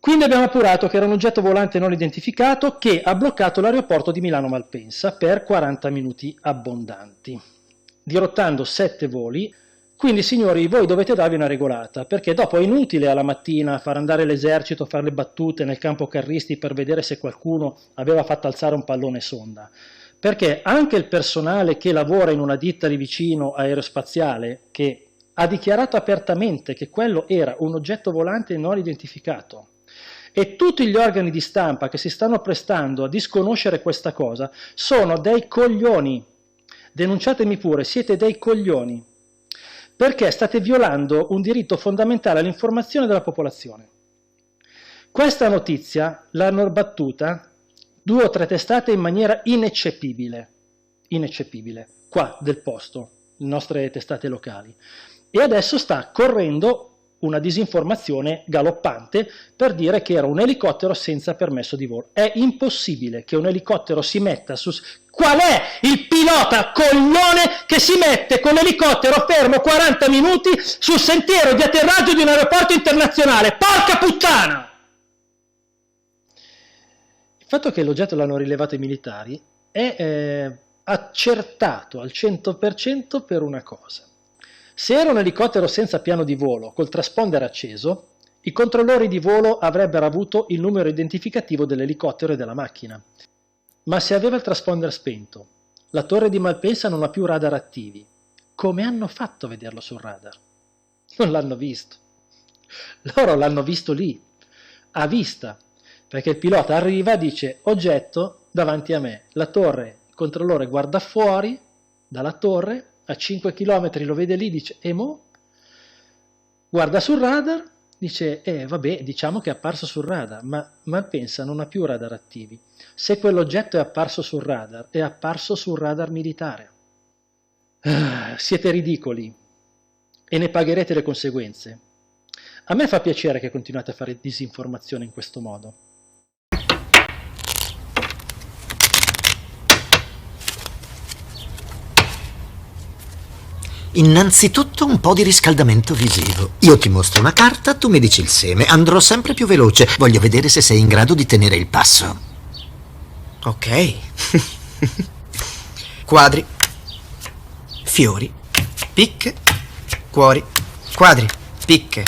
Quindi abbiamo appurato che era un oggetto volante non identificato che ha bloccato l'aeroporto di Milano Malpensa per 40 minuti abbondanti, dirottando 7 voli. Quindi signori, voi dovete darvi una regolata, perché dopo è inutile alla mattina far andare l'esercito, fare le battute nel campo carristi per vedere se qualcuno aveva fatto alzare un pallone sonda, perché anche il personale che lavora in una ditta di vicino aerospaziale, che ha dichiarato apertamente che quello era un oggetto volante non identificato, e tutti gli organi di stampa che si stanno prestando a disconoscere questa cosa, sono dei coglioni. Denunciatemi pure, siete dei coglioni. Perché state violando un diritto fondamentale all'informazione della popolazione. Questa notizia l'hanno battuta 2 o 3 testate in maniera ineccepibile, qua del posto, le nostre testate locali. E adesso sta correndo una disinformazione galoppante per dire che era un elicottero senza permesso di volo. È impossibile che un elicottero si metta su... Qual è il pilota coglione che si mette con l'elicottero fermo 40 minuti sul sentiero di atterraggio di un aeroporto internazionale? Porca puttana! Il fatto che l'oggetto l'hanno rilevato i militari è accertato al 100% per una cosa. Se era un elicottero senza piano di volo, col trasponder acceso, i controllori di volo avrebbero avuto il numero identificativo dell'elicottero e della macchina. Ma se aveva il trasponder spento, la torre di Malpensa non ha più radar attivi, come hanno fatto a vederlo sul radar? Non l'hanno visto. Loro l'hanno visto lì, a vista. perché il pilota arriva, dice oggetto davanti a me, la torre, il controllore guarda fuori dalla torre, a 5 km lo vede lì, dice e mo? Guarda sul radar, dice vabbè, diciamo che è apparso sul radar, ma pensa, non ha più radar attivi. Se quell'oggetto è apparso sul radar, è apparso sul radar militare. Siete ridicoli e ne pagherete le conseguenze. A me fa piacere che continuate a fare disinformazione in questo modo. Innanzitutto un po' di riscaldamento visivo. Io ti mostro una carta, tu mi dici il seme. Andrò sempre più veloce. Voglio vedere se sei in grado di tenere il passo. Ok. Quadri. Fiori. Picche. Cuori. Quadri. Picche.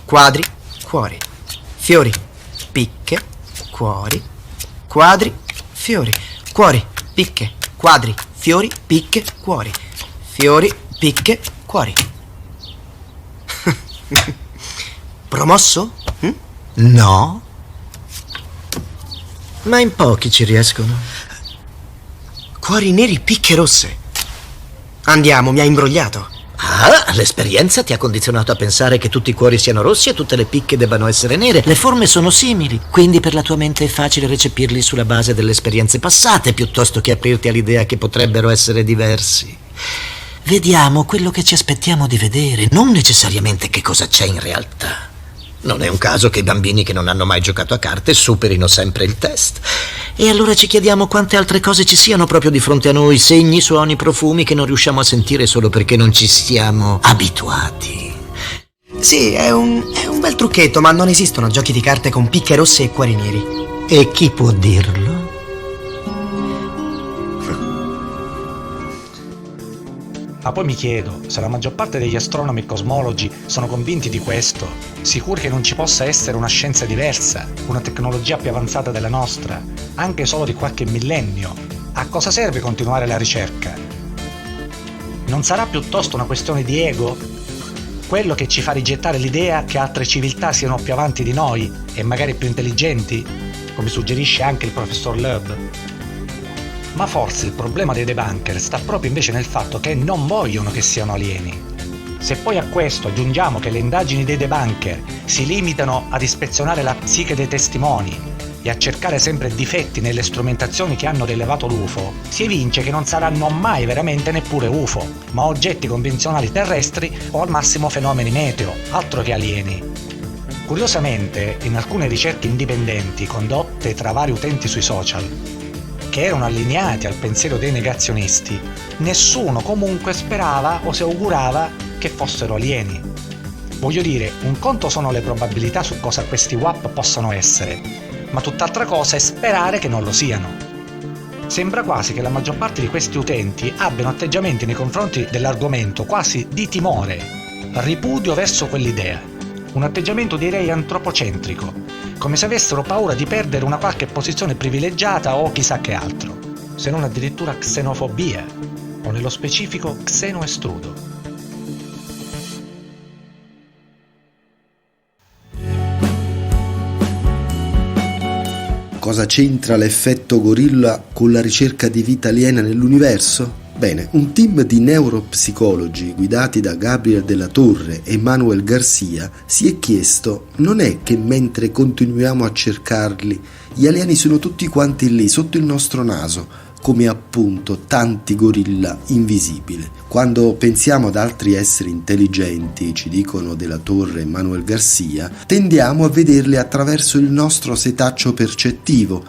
Quadri. Cuori. Fiori. Picche. Cuori. Quadri. Fiori. Cuori. Picche. Quadri. Fiori. Picche. Cuori. Fiori. Picche, cuori. Promosso? No. Ma in pochi ci riescono. Cuori neri, picche rosse. Andiamo, mi ha imbrogliato. Ah, l'esperienza ti ha condizionato a pensare che tutti i cuori siano rossi e tutte le picche debbano essere nere. Le forme sono simili, quindi per la tua mente è facile recepirli sulla base delle esperienze passate, piuttosto che aprirti all'idea che potrebbero essere diversi. Vediamo quello che ci aspettiamo di vedere, non necessariamente che cosa c'è in realtà. Non è un caso che i bambini che non hanno mai giocato a carte superino sempre il test. E allora ci chiediamo quante altre cose ci siano proprio di fronte a noi, segni, suoni, profumi che non riusciamo a sentire solo perché non ci siamo abituati. Sì, è un bel trucchetto, ma non esistono giochi di carte con picche rosse e cuori neri. E chi può dirlo? Ma poi mi chiedo, se la maggior parte degli astronomi e cosmologi sono convinti di questo, sicuri che non ci possa essere una scienza diversa, una tecnologia più avanzata della nostra, anche solo di qualche millennio, a cosa serve continuare la ricerca? Non sarà piuttosto una questione di ego? Quello che ci fa rigettare l'idea che altre civiltà siano più avanti di noi e magari più intelligenti, come suggerisce anche il professor Loeb? Ma forse il problema dei debunker sta proprio invece nel fatto che non vogliono che siano alieni. Se poi a questo aggiungiamo che le indagini dei debunker si limitano ad ispezionare la psiche dei testimoni e a cercare sempre difetti nelle strumentazioni che hanno rilevato l'UFO, si evince che non saranno mai veramente neppure UFO, ma oggetti convenzionali terrestri o al massimo fenomeni meteo, altro che alieni. Curiosamente, in alcune ricerche indipendenti condotte tra vari utenti sui social, che erano allineati al pensiero dei negazionisti, nessuno comunque sperava o si augurava che fossero alieni. Voglio dire, un conto sono le probabilità su cosa questi WAP possano essere, ma tutt'altra cosa è sperare che non lo siano. Sembra quasi che la maggior parte di questi utenti abbiano atteggiamenti nei confronti dell'argomento quasi di timore, ripudio verso quell'idea, un atteggiamento direi antropocentrico, come se avessero paura di perdere una qualche posizione privilegiata o chissà che altro, se non addirittura xenofobia, o nello specifico xenoestrudo. Cosa c'entra l'effetto gorilla con la ricerca di vita aliena nell'universo? Bene, un team di neuropsicologi guidati da Gabriel Della Torre e Manuel Garcia si è chiesto: non è che mentre continuiamo a cercarli, gli alieni sono tutti quanti lì, sotto il nostro naso, come appunto tanti gorilla invisibili? Quando pensiamo ad altri esseri intelligenti, ci dicono Della Torre e Manuel Garcia, tendiamo a vederli attraverso il nostro setaccio percettivo,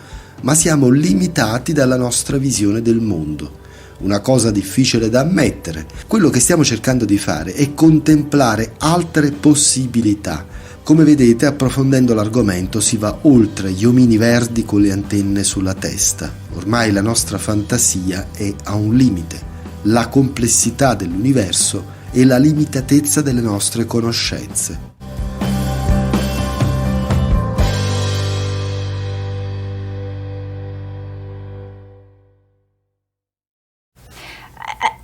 ma siamo limitati dalla nostra visione del mondo. Una cosa difficile da ammettere. Quello che stiamo cercando di fare è contemplare altre possibilità. Come vedete, approfondendo l'argomento si va oltre gli omini verdi con le antenne sulla testa. Ormai la nostra fantasia è a un limite. La complessità dell'universo e la limitatezza delle nostre conoscenze.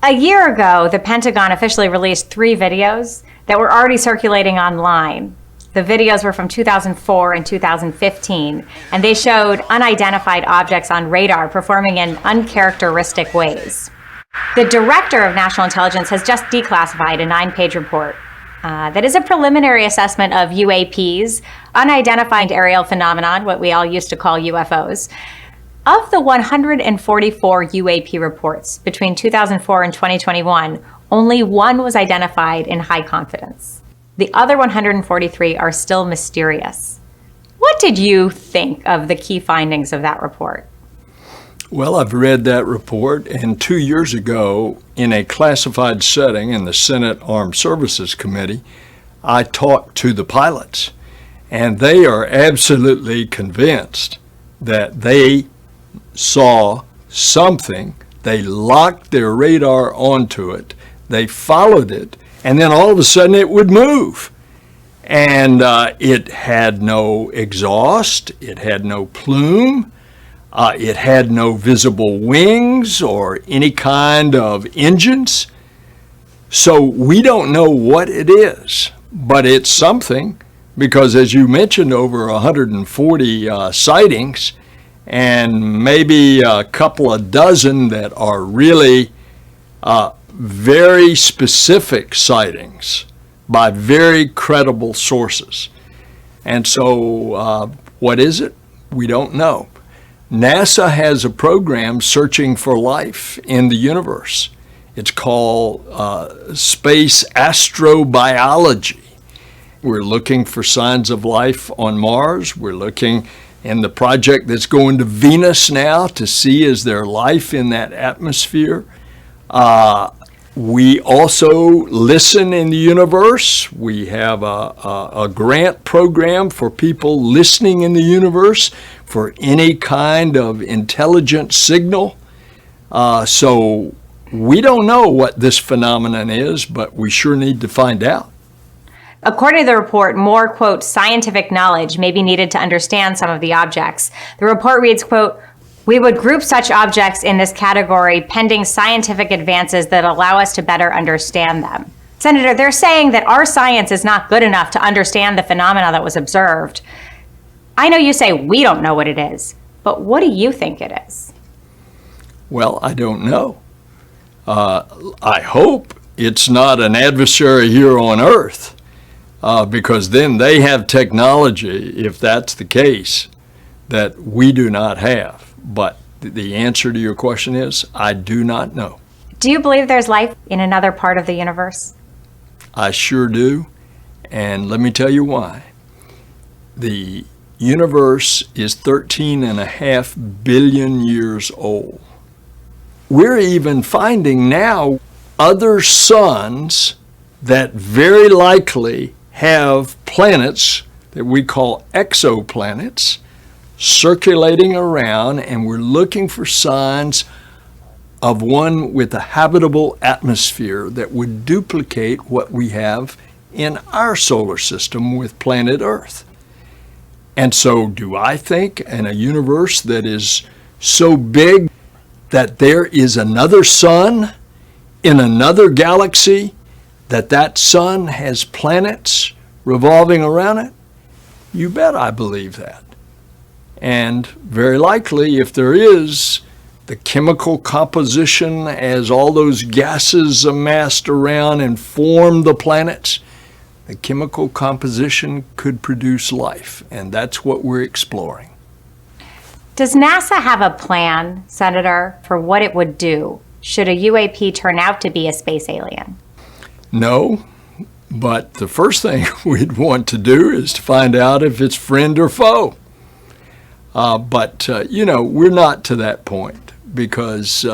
A year ago, the Pentagon officially released 3 videos that were already circulating online The videos were from 2004 and 2015, and they showed unidentified objects on radar performing in uncharacteristic ways. The Director of National Intelligence has just declassified a 9-page report that is a preliminary assessment of UAPs, unidentified aerial phenomenon, what we all used to call UFOs. Of the 144 UAP reports between 2004 and 2021, only one was identified in high confidence. The other 143 are still mysterious. What did you think of the key findings of that report? Well, I've read that report, and 2 years ago, in a classified setting in the Senate Armed Services Committee, I talked to the pilots, and they are absolutely convinced that they saw something. They locked their radar onto it, they followed it, and then all of a sudden it would move. And it had no exhaust, it had no plume, it had no visible wings or any kind of engines. So we don't know what it is, but it's something, because as you mentioned, over 140 sightings, and maybe a couple of dozen that are really very specific sightings by very credible sources. And so what is it? We don't know. NASA has a program searching for life in the universe. It's called space astrobiology. We're looking for signs of life on Mars. We're looking in the project that's going to Venus now to see is there life in that atmosphere. We also listen in the universe. We have a grant program for people listening in the universe for any kind of intelligent signal. So we don't know what this phenomenon is, but we sure need to find out. According to the report, more, quote, scientific knowledge may be needed to understand some of the objects. The report reads, quote, "We would group such objects in this category pending scientific advances that allow us to better understand them." Senator, they're saying that our science is not good enough to understand the phenomena that was observed. I know you say we don't know what it is, but what do you think it is? Well, I don't know. I hope it's not an adversary here on Earth, because then they have technology, if that's the case, that we do not have. But the answer to your question is, I do not know. Do you believe there's life in another part of the universe? I sure do, and let me tell you why. The universe is 13.5 billion years old. We're even finding now other suns that very likely have planets that we call exoplanets circulating around, and we're looking for signs of one with a habitable atmosphere that would duplicate what we have in our solar system with planet Earth. And so do I think in a universe that is so big that there is another sun in another galaxy, that sun has planets revolving around it? You bet I believe that. And very likely, if there is, the chemical composition as all those gases amassed around and form the planets, the chemical composition could produce life, and that's what we're exploring. Does NASA have a plan, Senator, for what it would do should a UAP turn out to be a space alien? No, but the first thing we'd want to do is to find out if it's friend or foe. But we're not to that point because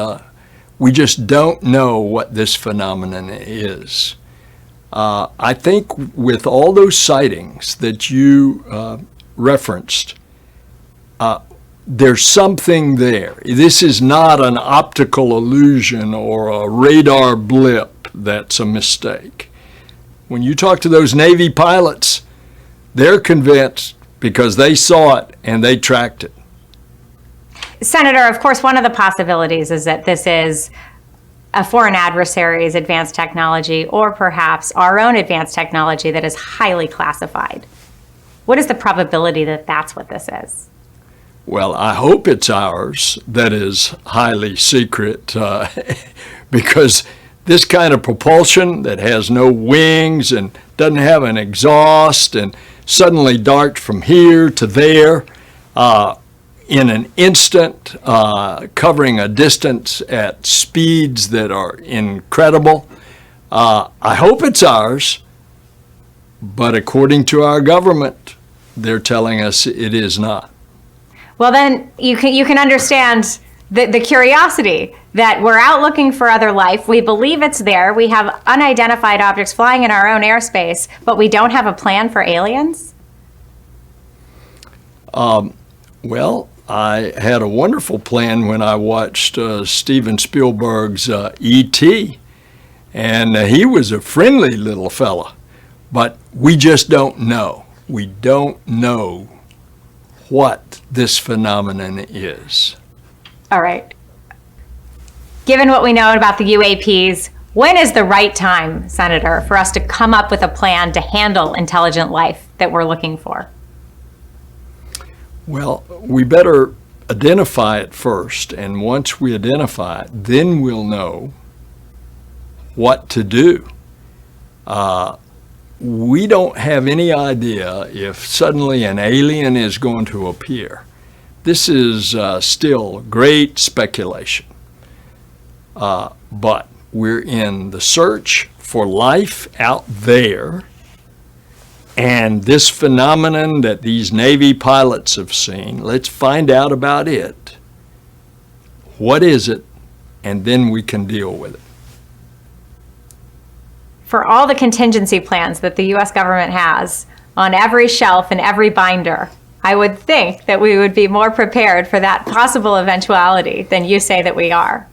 we just don't know what this phenomenon is. I think with all those sightings that you referenced, there's something there. This is not an optical illusion or a radar blip that's a mistake. When you talk to those Navy pilots, they're convinced because they saw it and they tracked it. Senator, of course, one of the possibilities is that this is a foreign adversary's advanced technology, or perhaps our own advanced technology that is highly classified. What is the probability that that's what this is? Well, I hope it's ours that is highly secret, because this kind of propulsion that has no wings and doesn't have an exhaust and suddenly dart from here to there in an instant, covering a distance at speeds that are incredible. I hope it's ours, but according to our government, they're telling us it is not. Well, then you can understand the curiosity that we're out looking for other life. We believe it's there. We have unidentified objects flying in our own airspace, but we don't have a plan for aliens? Well, I had a wonderful plan when I watched Steven Spielberg's E.T., and he was a friendly little fella, but we just don't know. We don't know what this phenomenon is. All right. Given what we know about the UAPs, when is the right time, Senator, for us to come up with a plan to handle intelligent life that we're looking for? Well, we better identify it first, and once we identify it, then we'll know what to do. We don't have any idea if suddenly an alien is going to appear. This is still great speculation. But we're in the search for life out there, and this phenomenon that these Navy pilots have seen, let's find out about it. What is it? And then we can deal with it. For all the contingency plans that the U.S. government has on every shelf and every binder, I would think that we would be more prepared for that possible eventuality than you say that we are.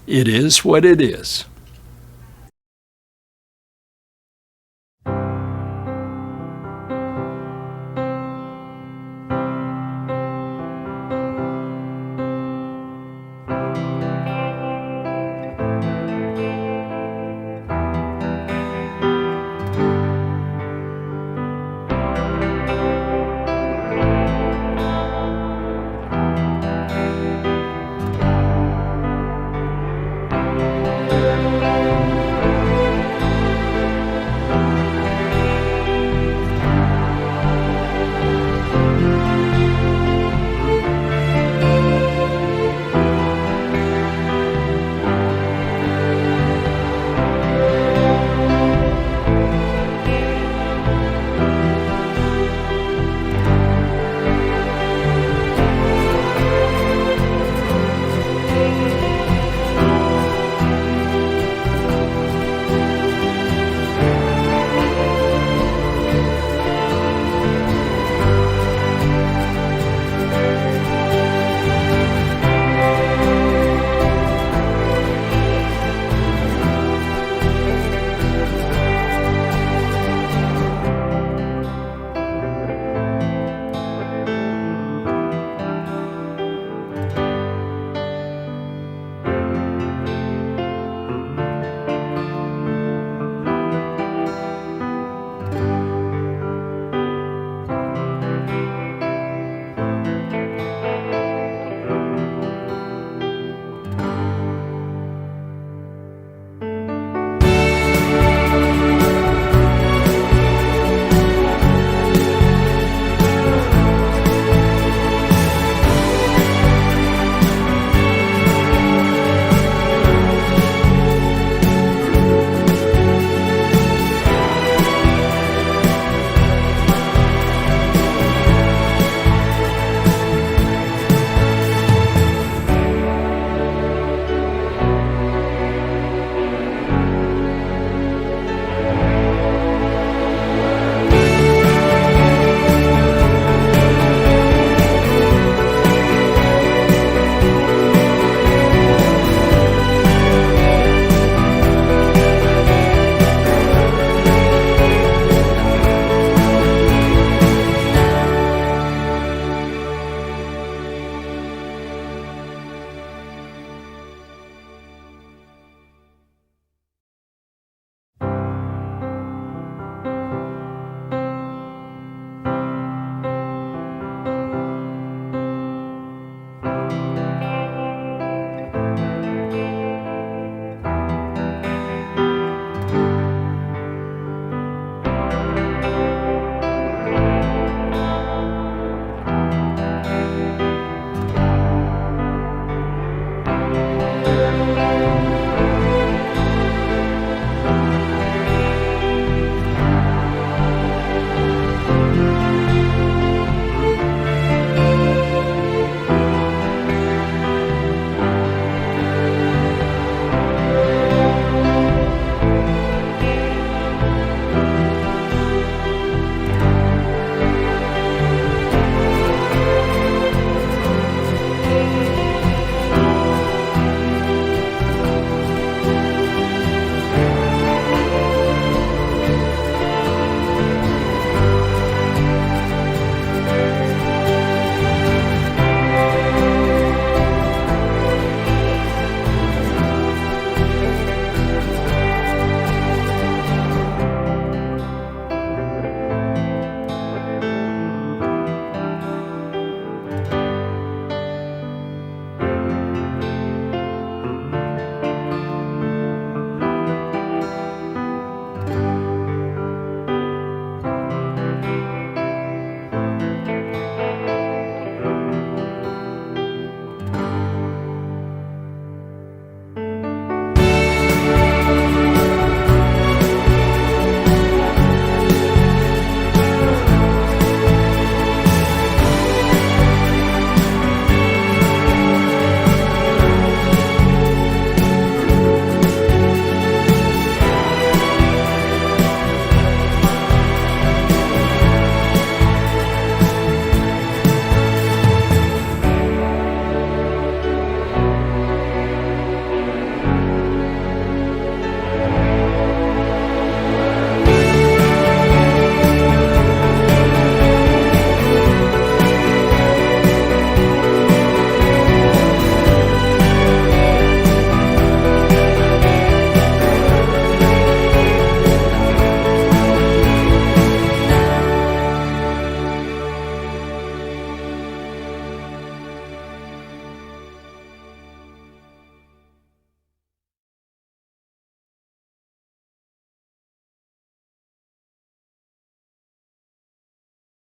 It is what it is.